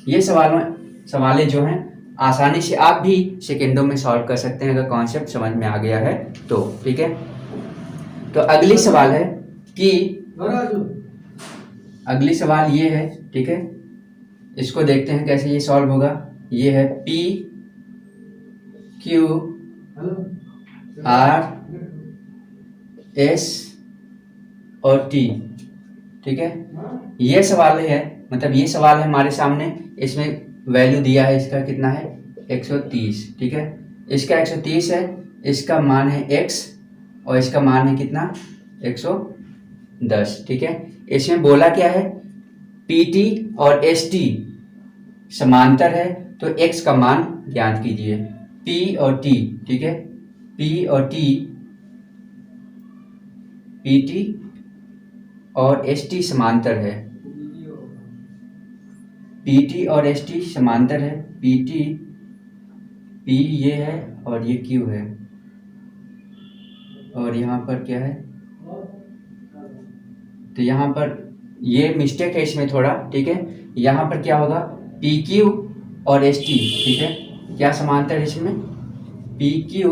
ये सवालें जो हैं आसानी से आप भी सेकेंडों में सॉल्व कर सकते हैं अगर कॉन्सेप्ट समझ में आ गया है तो, ठीक है। तो अगली सवाल है कि अगली सवाल ये है, ठीक है, इसको देखते हैं कैसे ये सॉल्व होगा। ये है P Q R S और T, ठीक है। ये सवाल है, मतलब ये सवाल है हमारे सामने, इसमें वैल्यू दिया है इसका कितना है 130, ठीक है। इसका 130 है, इसका मान है x और इसका मान है कितना 110, ठीक है। इसमें बोला क्या है PT और ST समांतर है तो x का मान ज्ञात कीजिए, P और T, ठीक है, P और T, PT और ST समांतर है, PT और ST समांतर है, PT P ये है और ये Q है और यहाँ पर क्या है, तो यहाँ पर ये मिस्टेक है इसमें थोड़ा, ठीक है। यहाँ पर क्या होगा PQ और ST, ठीक है, क्या समांतर है इसमें PQ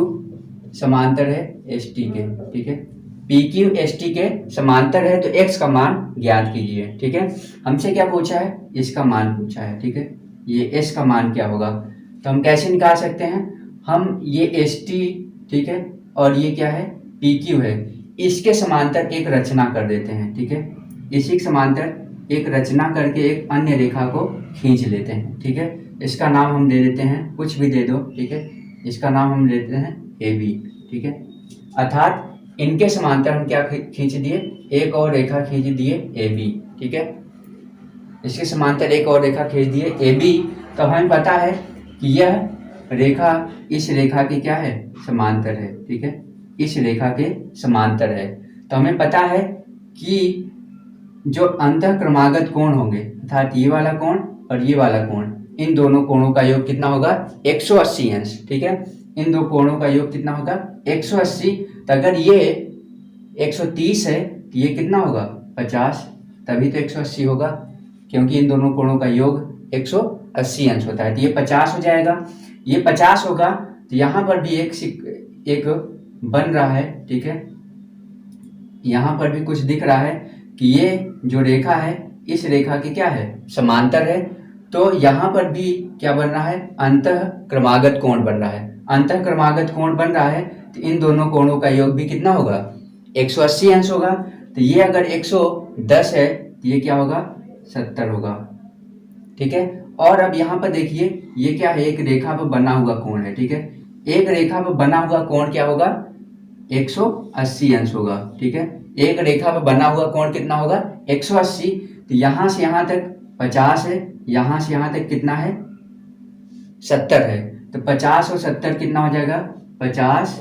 समांतर है ST के, ठीक है। PQ ST के समांतर है तो x का मान ज्ञात कीजिए, ठीक है। हमसे क्या पूछा है, इसका मान पूछा है, ठीक है। ये s का मान क्या होगा, तो हम कैसे निकाल सकते हैं, हम ये ST, ठीक है, और ये क्या है PQ है, इसके समांतर एक रचना कर देते हैं, ठीक है। इसी के समांतर एक रचना करके एक अन्य रेखा को खींच लेते हैं, ठीक है। इसका नाम हम दे देते हैं, कुछ भी दे दो, ठीक है, इसका नाम हम देते हैं AB, ठीक है। अर्थात इनके समांतर हम क्या खींच दिए, एक और रेखा खींच दिए AB, ठीक है। इसके समांतर एक और रेखा खींच दिए AB, तो हमें पता है कि यह रेखा इस रेखा की क्या है समांतर है, ठीक है, इस रेखा के समांतर है। तो हमें पता है कि जो अंतः क्रमागत कोण होंगे, अर्थात ये वाला कोण और ये वाला कोण, इन दोनों कोणों का योग कितना होगा 180 अंश, ठीक है। इन दो कोणों का योग कितना होगा 180, तो अगर ये 130 है कि ये कितना होगा 50, तभी तो 180 होगा, क्योंकि इन दोनों कोणों का योग 180 अंश होता है। तो ये 50 हो जाएगा, ये 50 होगा। तो यहाँ पर भी एक बन रहा है, ठीक है, यहाँ पर भी कुछ दिख रहा है कि ये जो रेखा है इस रेखा की क्या है, समांतर है। तो यहाँ पर भी क्या बन रहा है, अंतः क्रमागत कोण बन रहा है। अंतः क्रमागत कोण बन रहा है तो इन दोनों कोणों का योग भी कितना होगा, 180 अंश होगा। तो ये अगर 110 है तो ये क्या होगा, 70 होगा, ठीक है। और अब यहाँ पर देखिए ये क्या है, एक रेखा पर बना हुआ कोण है, ठीक है। एक रेखा पर बना हुआ कोण क्या होगा, 180 अंश होगा, ठीक है। एक रेखा पर बना हुआ कोण कितना होगा, 180। तो यहाँ से यहाँ तक 50 है, यहाँ से यहाँ तक कितना है, 70 है। तो 50 और 70 कितना हो जाएगा, 50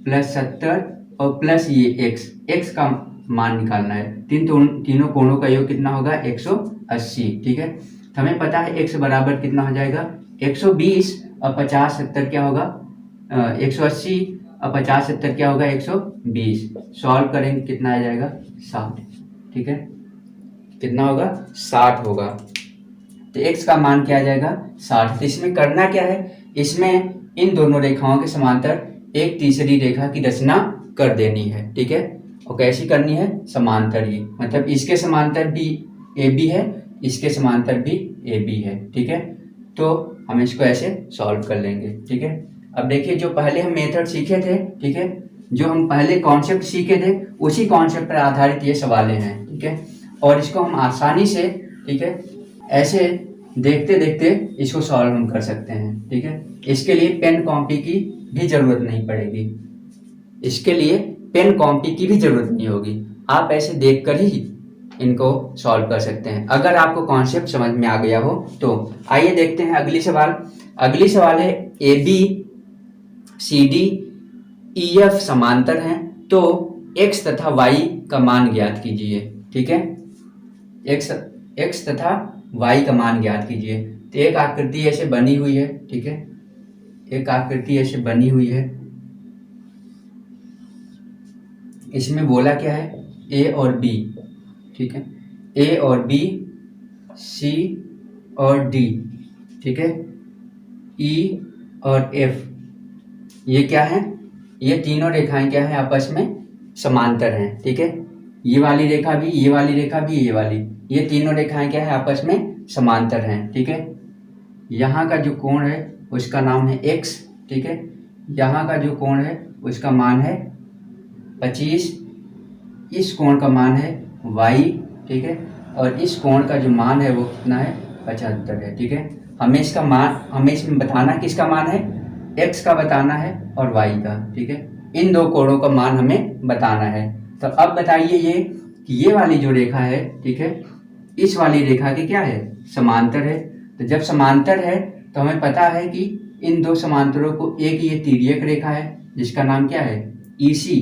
प्लस 70 और प्लस ये x का मान निकालना है। तीनों कोणों का योग कितना होगा, 180, ठीक है। तो हमें पता है x बराबर कितना हो जाएगा, 120 और 50 70 क्या होगा, 180 और 50 70 क्या होगा, 120। सॉल्व करेंगे कितना आ जाएगा, 60, ठीक है। कितना होगा, 60 होगा। तो x का मान क्या आ जाएगा, 60। तो इसमें करना क्या है, इसमें इन दोनों रेखाओं के समांतर एक तीसरी रेखा की रचना कर देनी है, ठीक है। और कैसी करनी है, समांतर ही, मतलब इसके समांतर भी AB है, इसके समांतर भी AB है, ठीक है। तो हम इसको ऐसे सॉल्व कर लेंगे, ठीक है। अब देखिए जो पहले हम मेथड सीखे थे, ठीक है, जो हम पहले कॉन्सेप्ट सीखे थे उसी कॉन्सेप्ट पर आधारित ये सवालें हैं, ठीक है। और इसको हम आसानी से, ठीक है, ऐसे देखते देखते इसको सॉल्व हम कर सकते हैं, ठीक है। इसके लिए पेन कॉपी की भी जरूरत नहीं पड़ेगी, इसके लिए पेन कॉपी की भी जरूरत नहीं होगी, आप ऐसे देखकर ही इनको सॉल्व कर सकते हैं अगर आपको कॉन्सेप्ट समझ में आ गया हो तो। आइए देखते हैं अगली सवाल। अगली सवाल है AB CD EF समांतर हैं तो x तथा y का मान ज्ञात कीजिए, ठीक है। x तथा y का मान ज्ञात कीजिए। तो एक आकृति ऐसे बनी हुई है, ठीक है, एक आकृति ऐसे बनी हुई है, इसमें बोला क्या है, A और B, ठीक है, A और B, C और D, ठीक है, E और F, ये क्या है, ये तीनों रेखाएं क्या है, आपस में समांतर हैं, ठीक है। ये वाली रेखा भी, ये वाली रेखा भी, ये वाली, ये तीनों रेखाएं क्या है, आपस में समांतर हैं, ठीक है। यहाँ का जो कोण है उसका नाम है x, ठीक है। यहाँ का जो कोण है उसका मान है 25, इस कोण का मान है y, ठीक है। और इस कोण का जो मान है वो कितना है, 75 है, ठीक है। हमें इसका मान, हमें इसमें बताना किसका मान है, x का बताना है और y का, ठीक है। इन दो कोणों का मान हमें बताना है। तो अब बताइए ये कि ये वाली जो रेखा है, ठीक है, इस वाली रेखा की क्या है, समांतर है। तो जब समांतर है तो हमें पता है कि इन दो समांतरों को, एक ये तिर्यक रेखा है जिसका नाम क्या है, EC।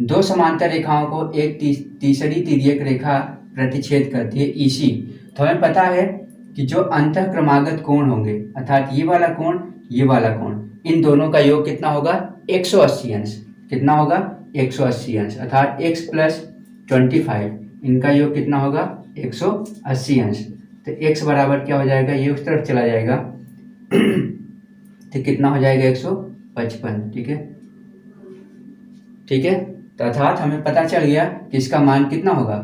दो समांतर रेखाओं को एक तीसरी तिर्यक रेखा प्रतिच्छेद करती है, EC। तो हमें पता है कि जो अंतः क्रमागत कोण होंगे, अर्थात ये वाला कोण, ये वाला कोण, इन दोनों का योग कितना होगा, 180 अंश। कितना होगा, 180 अंश, अर्थात x प्लस 25, इनका योग कितना होगा, 180 अंश। तो x बराबर क्या हो जाएगा, ये उस तरफ चला जाएगा तो कितना हो जाएगा, 155, ठीक है, ठीक है। तो अर्थात हमें पता चल गया कि इसका मान कितना होगा,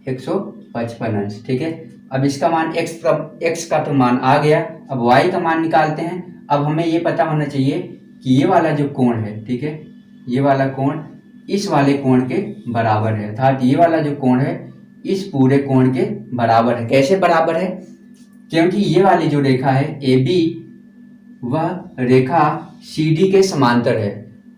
155 अंश, ठीक है। अब इसका मान x का तो मान आ गया, अब y का मान निकालते हैं। अब हमें ये पता होना चाहिए कि ये वाला जो कोण है, ठीक है, ये वाला कोण इस वाले कोण के बराबर है, अर्थात ये वाला जो कोण है इस पूरे कोण के बराबर है। कैसे बराबर है, क्योंकि ये वाली जो रेखा है AB वह रेखा CD के समांतर है,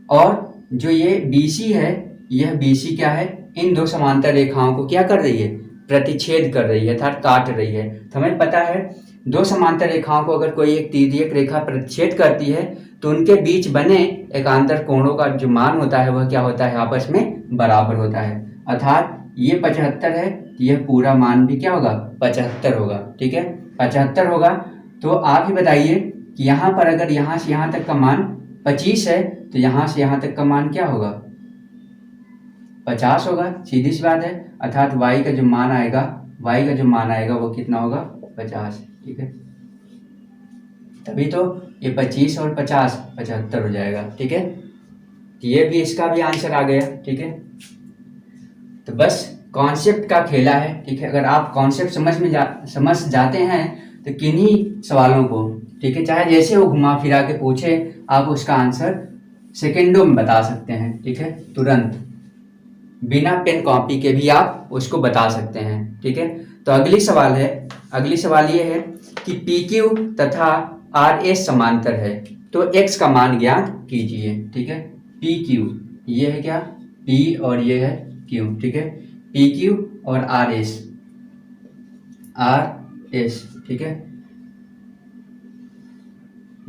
और जो ये BC है, यह BC क्या है, इन दो समांतर रेखाओं को क्या कर रही है, प्रतिच्छेद कर रही है, अर्थात काट रही है। तो हमें पता है दो समांतर रेखाओं को अगर कोई एक तिर्यक रेखा प्रतिच्छेद करती है तो उनके बीच बने एकांतर कोणों का जो मान होता है वह क्या होता है, आपस में बराबर होता है। अर्थात ये 75 है, यह पूरा मान भी क्या होगा, 75 होगा, ठीक है, 75 होगा। तो आप ही बताइए कि यहाँ पर अगर यहाँ से यहाँ तक का मान 25 है तो यहाँ से यहाँ तक का मान क्या होगा, 50 होगा, सीधी सी बात है। अर्थात y का जो मान आएगा वो कितना होगा 50, ठीक है। तभी तो ये 25 और 50 75 हो जाएगा, ठीक है। तो ये भी इसका भी आंसर आ गया, ठीक है। तो बस कॉन्सेप्ट का खेला है, ठीक है। अगर आप कॉन्सेप्ट समझ जाते हैं तो किन्हीं सवालों को, ठीक है, चाहे जैसे वो घुमा फिरा के पूछे, आप उसका आंसर सेकेंडों में बता सकते हैं, ठीक है, तुरंत बिना पेन कॉपी के भी आप उसको बता सकते हैं, ठीक है। तो अगली सवाल ये है कि पी क्यू तथा आर एस समांतर है तो एक्स का मान ज्ञात कीजिए, ठीक है। पी क्यू ये है क्या, पी और ये है क्यू, ठीक है। पी क्यू और आर एस, ठीक है।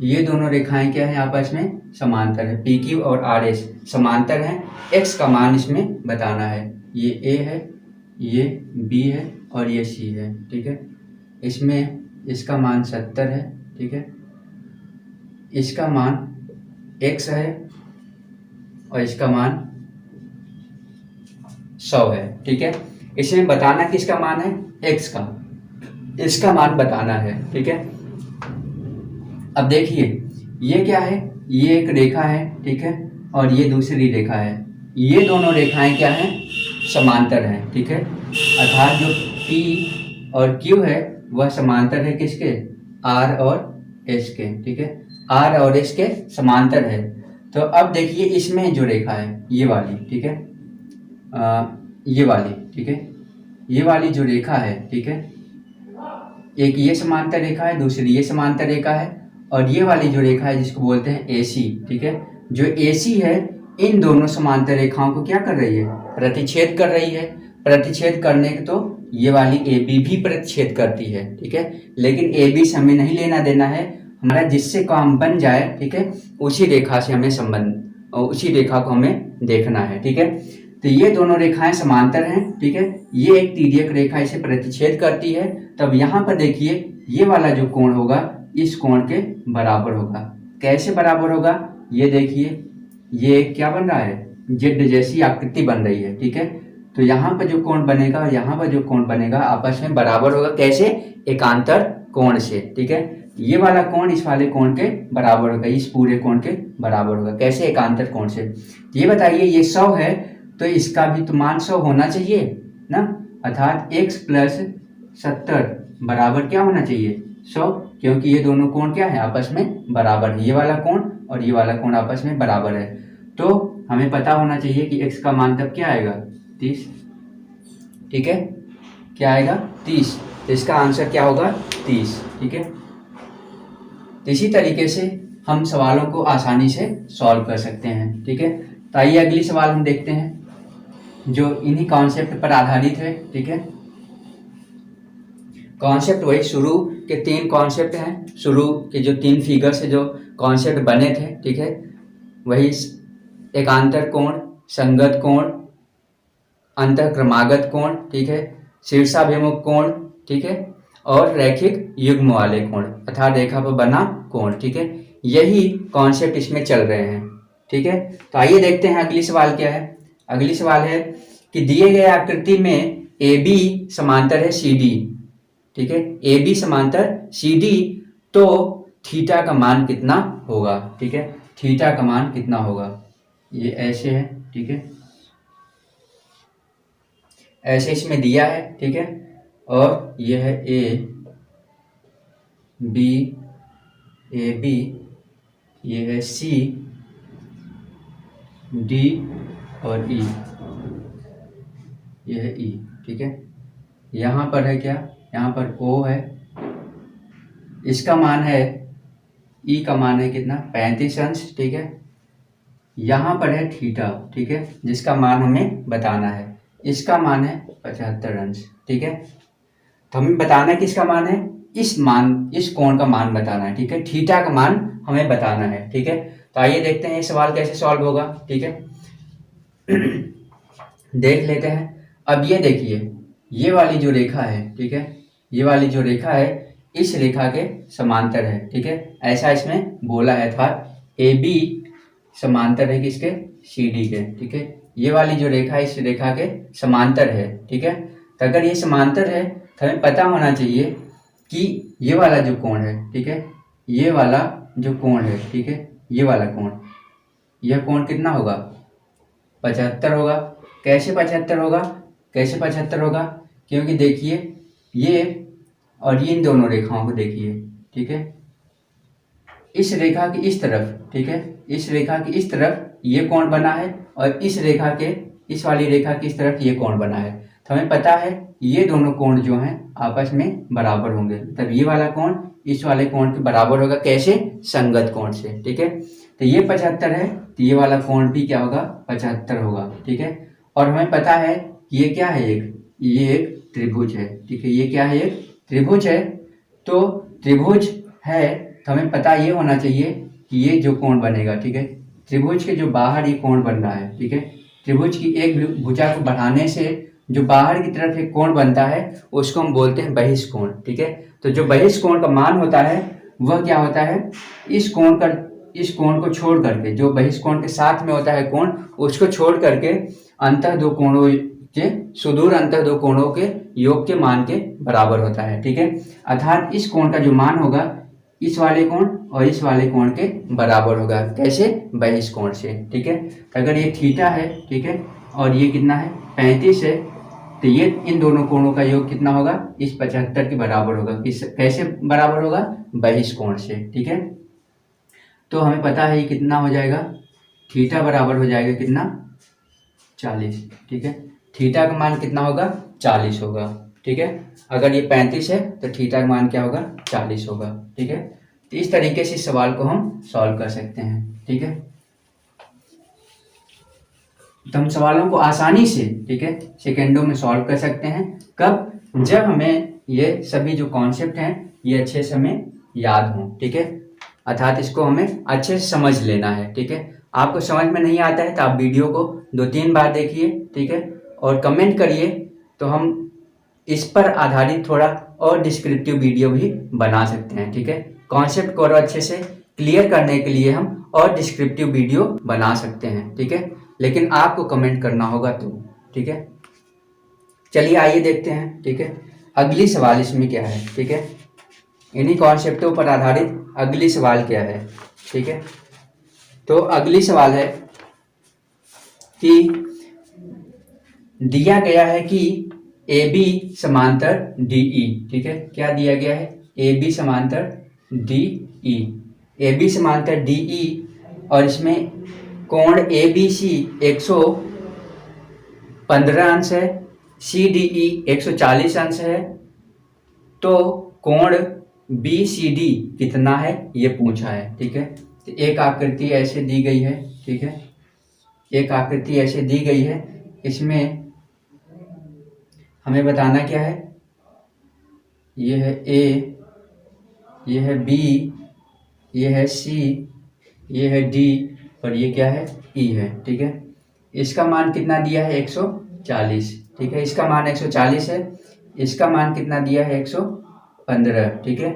ये दोनों रेखाएं क्या है, आपस में समांतर है। पी क्यू और आर एस समांतर हैं। एक्स का मान इसमें बताना है। ये ए है, ये बी है और ये सी है, ठीक है। इसमें इसका मान 70 है, ठीक है। इसका मान x है और इसका मान 100 है, ठीक है। इसमें बताना किसका मान है, x का, इसका मान बताना है, ठीक है। अब देखिए ये क्या है, ये एक रेखा है, ठीक है, और ये दूसरी रेखा है। ये दोनों रेखाएं क्या हैं, समांतर हैं, ठीक है। अर्थात जो P और Q है वह समांतर है किसके, R और S के, ठीक है। R और S के समांतर है। तो अब देखिए इसमें जो रेखा है ये वाली, ठीक है, ये वाली, ठीक है, ये वाली जो रेखा है, ठीक है, एक ये समांतर रेखा है, दूसरी ये समांतर रेखा है, और ये वाली जो रेखा है जिसको बोलते हैं AC, ठीक है। जो AC है इन दोनों समांतर रेखाओं को क्या कर रही है, प्रतिच्छेद कर रही है। प्रतिच्छेद करने के तो ये वाली AB भी प्रतिच्छेद करती है, ठीक है। लेकिन AB से हमें नहीं लेना देना है, हमारा जिससे काम बन जाए, ठीक है, उसी रेखा से हमें संबंध, उसी रेखा को हमें देखना है, ठीक है। तो ये दोनों रेखाएं समांतर हैं, ठीक है। ये एक तिर्यक रेखा इसे प्रतिच्छेद करती है। तब यहाँ पर देखिए ये वाला जो कोण होगा इस कोण के बराबर होगा। कैसे बराबर होगा, ये देखिए ये क्या बन रहा है, जेड जैसी आकृति बन रही है, ठीक है। तो यहाँ पर जो कोण बनेगा और यहाँ पर जो कोण बनेगा आपस में बराबर होगा। कैसे, एकांतर कोण से, ठीक है। ये वाला कोण इस वाले कोण के बराबर होगा, इस पूरे कोण के बराबर होगा। कैसे, एकांतर कोण से। ये बताइए ये 100 है तो इसका भी तो मान 100 होना चाहिए ना। अर्थात x प्लस 70 बराबर क्या होना चाहिए, 100, क्योंकि ये दोनों कोण क्या है, आपस में बराबर है। ये वाला कोण और ये वाला कोण आपस में बराबर है। तो हमें पता होना चाहिए कि x का मान तब क्या आएगा, 30, ठीक है। क्या आएगा, 30। तो इसका आंसर क्या होगा, 30, ठीक है। तो इसी तरीके से हम सवालों को आसानी से सॉल्व कर सकते हैं, ठीक है। तो आइए अगली सवाल हम देखते हैं जो इन्हीं कॉन्सेप्ट पर आधारित है, ठीक है। कॉन्सेप्ट वही शुरू के 3 कॉन्सेप्ट हैं, शुरू के जो 3 फिगर से जो कॉन्सेप्ट बने थे, ठीक है, वही एकांतर कोण, संगत कोण, अंतःक्रमागत कोण, ठीक है, शीर्षाभिमुख कोण, ठीक है, और रैखिक युग्म वाले कोण अर्थात रेखा पर बना कोण, ठीक है। यही कॉन्सेप्ट इसमें चल रहे हैं, ठीक है। तो आइए देखते हैं अगली सवाल क्या है। अगली सवाल है कि दिए गए आकृति में AB समांतर है CD, ठीक है। AB समांतर CD, तो थीटा का मान कितना होगा, ठीक है। थीटा का मान कितना होगा, ये ऐसे है, ठीक है, ऐसे इसमें दिया है, ठीक है। और ये है AB, ये है CD और E, ये है E, ठीक है। यहाँ पर है क्या, यहाँ पर O है, इसका मान है, E का मान है कितना, 35 अंश, ठीक है। यहाँ पर है थीटा, ठीक है, जिसका मान हमें बताना है, इसका मान है 75 अंश, ठीक है। तो हमें बताना है किसका मान है, इस कोण का मान बताना है, ठीक है। थीटा का मान हमें बताना है, ठीक है। तो आइए देखते हैं ये सवाल कैसे सॉल्व होगा, ठीक है। देख लेते हैं। अब ये देखिए ये वाली जो रेखा है, ठीक है, ये वाली जो रेखा है इस रेखा के समांतर है, ठीक है। ऐसा इसमें बोला है, अर्थात AB समांतर है किसके, CD के, ठीक है। ये वाली जो रेखा है इस रेखा के समांतर है, ठीक है। तो अगर ये समांतर है तो हमें पता होना चाहिए कि ये वाला जो कोण है, ठीक है, ये वाला जो कोण है, ठीक है, ये वाला कोण, यह कोण कितना होगा? 75 होगा। कैसे 75 होगा? कैसे 75 होगा? क्योंकि देखिए ये और ये इन दोनों रेखाओं को देखिए, ठीक है, इस रेखा की इस तरफ, ठीक है, इस रेखा की इस तरफ ये कोण बना है और इस रेखा के इस वाली रेखा की इस तरफ ये कोण बना है। तो हमें पता है ये दोनों कोण जो हैं आपस में बराबर होंगे, तब ये वाला कोण इस वाले कोण के बराबर होगा। कैसे? संगत कोण से, ठीक है। तो ये 75 है तो ये वाला कोण भी क्या होगा? 75 होगा, ठीक है। और हमें पता है कि ये क्या है, ये एक त्रिभुज है, ठीक है, ये क्या है? एक त्रिभुज है। तो त्रिभुज है तो हमें पता ये होना चाहिए कि ये जो कोण बनेगा, ठीक है, त्रिभुज के जो बाहर ये कोण बन रहा है, ठीक है, त्रिभुज की एक भुजा को बढ़ाने से जो बाहर की तरफ एक कोण बनता है उसको हम बोलते हैं बहिष्कोण, ठीक है। तो जो बहिष्कोण का मान होता है वह क्या होता है? इस कोण को छोड़ करके, जो बहिष्कोण के साथ में होता है कोण, उसको छोड़ करके अंतः दो कोणों के सुदूर अंतः दो कोणों के योग के मान के बराबर होता है, ठीक है। अर्थात इस कोण का जो मान होगा इस वाले कोण और इस वाले कोण के बराबर होगा। कैसे? बहिष्कोण से, ठीक है। अगर ये थीटा है, ठीक है, और ये कितना है? 35 है, तो ये इन दोनों कोणों का योग कितना होगा? इस 75 के बराबर होगा। कैसे बराबर होगा? बहिष्कोण से, ठीक है। तो हमें पता है ये कितना हो जाएगा? थीटा बराबर हो जाएगा कितना? 40, ठीक है। थीटा का मान कितना होगा? 40 होगा, ठीक है। अगर ये 35 है तो थीटा का मान क्या होगा? 40 होगा, ठीक है। तो इस तरीके से इस सवाल को हम सॉल्व कर सकते हैं, ठीक है। तो हम सवालों को आसानी से, ठीक है, सेकेंडों में सॉल्व कर सकते हैं। कब? जब हमें ये सभी जो कॉन्सेप्ट हैं ये अच्छे से हमें याद हों, ठीक है। अर्थात इसको हमें अच्छे से समझ लेना है, ठीक है। आपको समझ में नहीं आता है तो आप वीडियो को 2-3 बार देखिए, ठीक है, और कमेंट करिए, तो हम इस पर आधारित थोड़ा और डिस्क्रिप्टिव वीडियो भी बना सकते हैं, ठीक है। कॉन्सेप्ट को और अच्छे से क्लियर करने के लिए हम और डिस्क्रिप्टिव वीडियो बना सकते हैं, ठीक है, लेकिन आपको कमेंट करना होगा तो, ठीक है। चलिए आइए देखते हैं, ठीक है, अगली सवाल इसमें क्या है, ठीक है। इन्हीं कॉन्सेप्टों पर आधारित अगली सवाल क्या है, ठीक है। तो अगली सवाल है कि दिया गया है कि AB समांतर DE, ठीक है, क्या दिया गया है? AB समांतर DE, AB समांतर DE, और इसमें कोण ABC 115 अंश है, CDE 140 अंश है। तो कोण BCD कितना है ये पूछा है, ठीक है। तो एक आकृति ऐसे दी गई है, ठीक है, एक आकृति ऐसे दी गई है, इसमें हमें बताना क्या है? ये है A, ये है B, ये है C, ये है D, और ये क्या है? E है, ठीक है। इसका मान कितना दिया है? 140, ठीक है, इसका मान 140 है, इसका मान कितना दिया है? 115, ठीक है।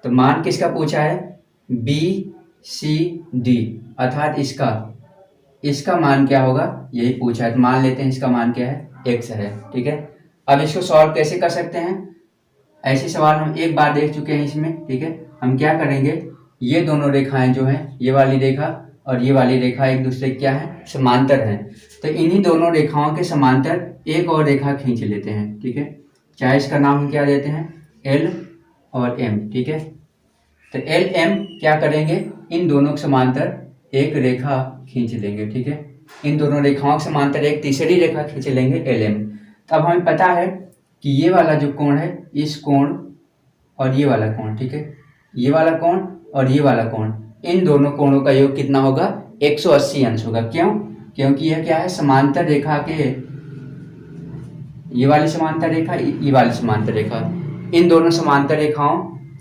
तो मान किसका पूछा है? BCD, अर्थात इसका मान क्या होगा यही पूछा है। तो मान लेते हैं इसका मान क्या है? x है, ठीक है। अब इसको सॉल्व कैसे कर सकते हैं? ऐसे सवाल हम एक बार देख चुके हैं इसमें, ठीक है। हम क्या करेंगे, ये दोनों रेखाएं जो हैं, ये वाली रेखा और ये वाली रेखा एक दूसरे क्या है? समांतर हैं। तो इन्हीं दोनों रेखाओं के समांतर एक और रेखा खींच लेते हैं, ठीक है। चाहे इसका नाम हम क्या देते हैं? L और M, ठीक है। तो L M क्या करेंगे? इन दोनों के समांतर एक रेखा खींच लेंगे, ठीक है। इन दोनों रेखाओं के समांतर एक तीसरी रेखा खींच लेंगे LM। तब हमें पता है कि ये वाला जो कोण है, इस कोण और ये वाला कोण, ठीक है, ये वाला कोण और ये वाला कोण, इन दोनों कोणों का योग कितना होगा? 180 अंश होगा। क्यों? क्योंकि यह क्या है? समांतर रेखा के, ये वाली समांतर रेखा, ये वाली समांतर रेखा, इन दोनों समांतर रेखाओं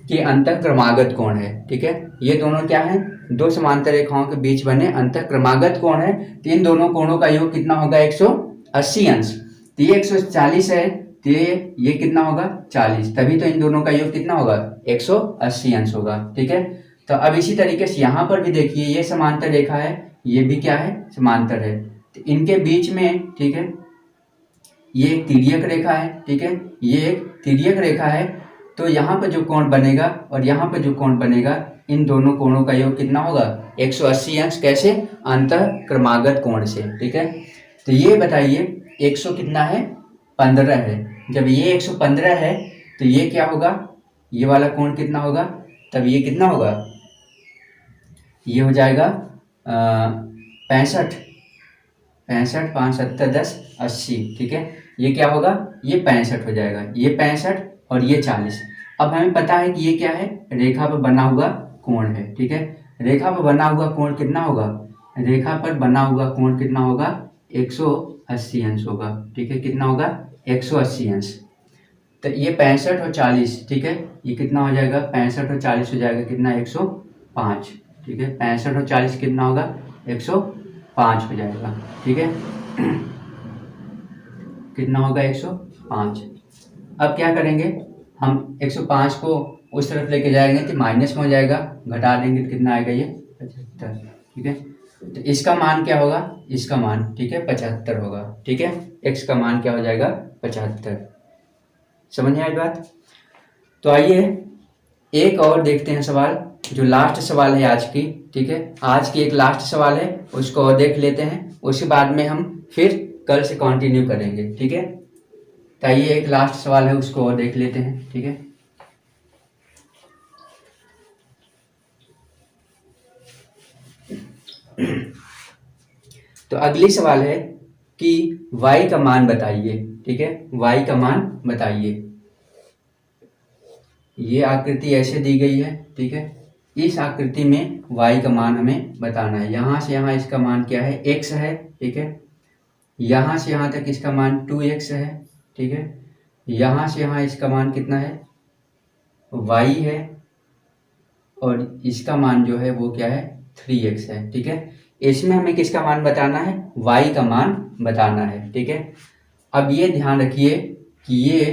के अंतः क्रमागत कोण है, ठीक है। ये दोनों क्या है? दो समांतर रेखाओं के बीच बने अंतः क्रमागत कोण है। तो इन दोनों कोणों का योग कितना होगा? 180 अंश। तो ये 140 है, तो ये कितना होगा? 40, तभी तो इन दोनों का योग कितना होगा? 180 अंश होगा, ठीक है। तो अब इसी तरीके से यहाँ पर भी देखिए, ये समांतर रेखा है, ये भी क्या है? समांतर है। तो इनके बीच में, ठीक है, ये एक तिर्यक रेखा है, ठीक है, ये एक तिर्यक रेखा है। तो यहाँ पर जो कोण बनेगा और यहाँ पर जो कोण बनेगा, इन दोनों कोणों का योग कितना होगा? 180 अंश। कैसे? अंतः क्रमागत कोण से, ठीक है। तो ये बताइए 100 कितना है? 15 है। जब ये 115 है तो ये क्या होगा? ये वाला कोण कितना होगा? तब ये कितना होगा? ये हो जाएगा 65, 65, 5, 7, 10, 80, ठीक है। ये क्या होगा? ये 65 हो जाएगा, ये 65 और ये 40। अब हमें पता है कि ये क्या है? रेखा पर बना हुआ कोण है, ठीक है। रेखा पर बना हुआ कोण कितना होगा? रेखा पर बना हुआ कोण कितना होगा? 180 अंश होगा, ठीक है। कितना होगा? 180 अंश। तो ये 65 और 40, ठीक है, ये कितना हो जाएगा? 65 और 40 हो जाएगा कितना? 105, ठीक है। 65 और 40 कितना होगा? 105 हो जाएगा, ठीक है। कितना होगा? 105। अब क्या करेंगे हम? 105 को उस तरफ लेके जाएंगे तो माइनस में हो जाएगा, घटा देंगे तो कितना आएगा? ये 75, ठीक है। तो इसका मान क्या होगा? इसका मान, ठीक है, 75 होगा, ठीक है। x का मान क्या हो जाएगा? 75। समझ में आई बात? तो आइए एक और देखते हैं सवाल, जो लास्ट सवाल है आज की, ठीक है। आज की एक लास्ट सवाल है, उसको और देख लेते हैं, उसके बाद में हम फिर कल से कंटिन्यू करेंगे, ठीक है। तो आइए एक लास्ट सवाल है, उसको और देख लेते हैं, ठीक है। तो अगली सवाल है कि y का मान बताइए, ठीक है। y का मान बताइए। ये आकृति ऐसे दी गई है, ठीक है। इस आकृति में y का मान हमें बताना है। यहाँ से यहाँ इसका मान क्या है? x है, ठीक है। यहाँ से यहाँ तक इसका मान 2x है, ठीक है। यहाँ से यहाँ इसका मान कितना है? y है। और इसका मान जो है वो क्या है? 3x है, ठीक है। इसमें हमें किसका मान बताना है? y का मान बताना है, ठीक है। अब ये ध्यान रखिए कि ये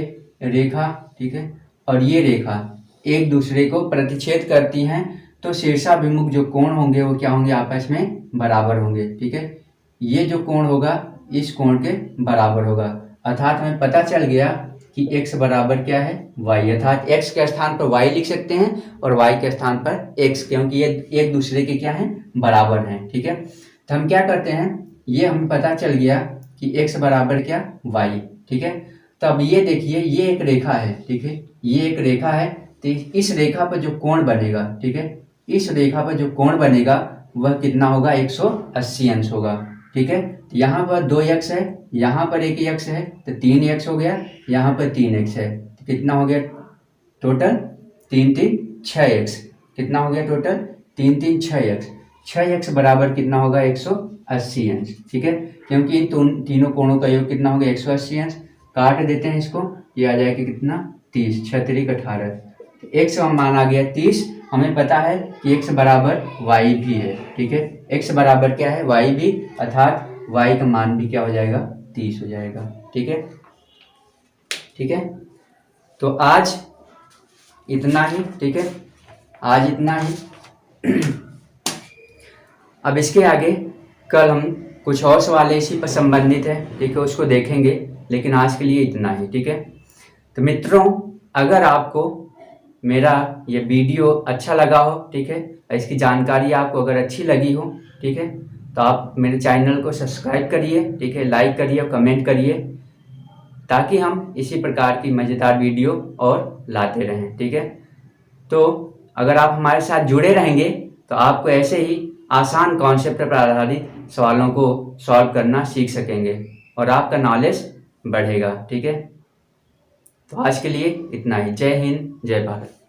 रेखा, ठीक है, और ये रेखा एक दूसरे को प्रतिच्छेद करती हैं, तो शीर्षाभिमुख जो कोण होंगे वो क्या होंगे? आपस में बराबर होंगे, ठीक है। ये जो कोण होगा इस कोण के बराबर होगा, अर्थात हमें पता चल गया कि x बराबर क्या है? y, अर्थात x के स्थान पर y लिख सकते हैं और y के स्थान पर x, क्योंकि ये एक दूसरे के क्या हैं? बराबर हैं, ठीक है। तो हम क्या करते हैं, ये हमें पता चल गया कि x बराबर क्या? y, ठीक है। तो अब ये देखिए, ये एक रेखा है, ठीक है, ये एक रेखा है। तो इस रेखा पर जो कोण बनेगा, ठीक है, इस रेखा पर जो कोण बनेगा वह कितना होगा? 180 अंश होगा, ठीक है। यहाँ पर 2x है, यहाँ पर एक x है, तो 3x हो गया, यहाँ पर 3x है, तो कितना हो गया टोटल? 3 3 6x। कितना हो गया टोटल? 3 3 6x। 6x बराबर कितना होगा? 180 अंश, ठीक है। क्योंकि इन तीनों कोणों का योग कितना होगा? 180 अंश। काट देते हैं इसको, ये आ जाएगा कितना? 30, 6 3 18। x का मान आ गया 30। हमें पता है कि x बराबर y भी है, ठीक है। x बराबर क्या है? y भी, अर्थात y का मान भी क्या हो जाएगा? 30 हो जाएगा, ठीक है, ठीक है। तो आज इतना ही, ठीक है, आज इतना ही। अब इसके आगे कल हम कुछ और सवाल इसी पर संबंधित है, ठीक है, उसको देखेंगे, लेकिन आज के लिए इतना ही, ठीक है। तो मित्रों, अगर आपको मेरा ये वीडियो अच्छा लगा हो, ठीक है, इसकी जानकारी आपको अगर अच्छी लगी हो, ठीक है, तो आप मेरे चैनल को सब्सक्राइब करिए, ठीक है, लाइक करिए और कमेंट करिए, ताकि हम इसी प्रकार की मज़ेदार वीडियो और लाते रहें, ठीक है। तो अगर आप हमारे साथ जुड़े रहेंगे तो आपको ऐसे ही आसान कॉन्सेप्ट पर आधारित सवालों को सॉल्व करना सीख सकेंगे और आपका नॉलेज बढ़ेगा, ठीक है। तो आज के लिए इतना ही। जय हिंद, जय भारत।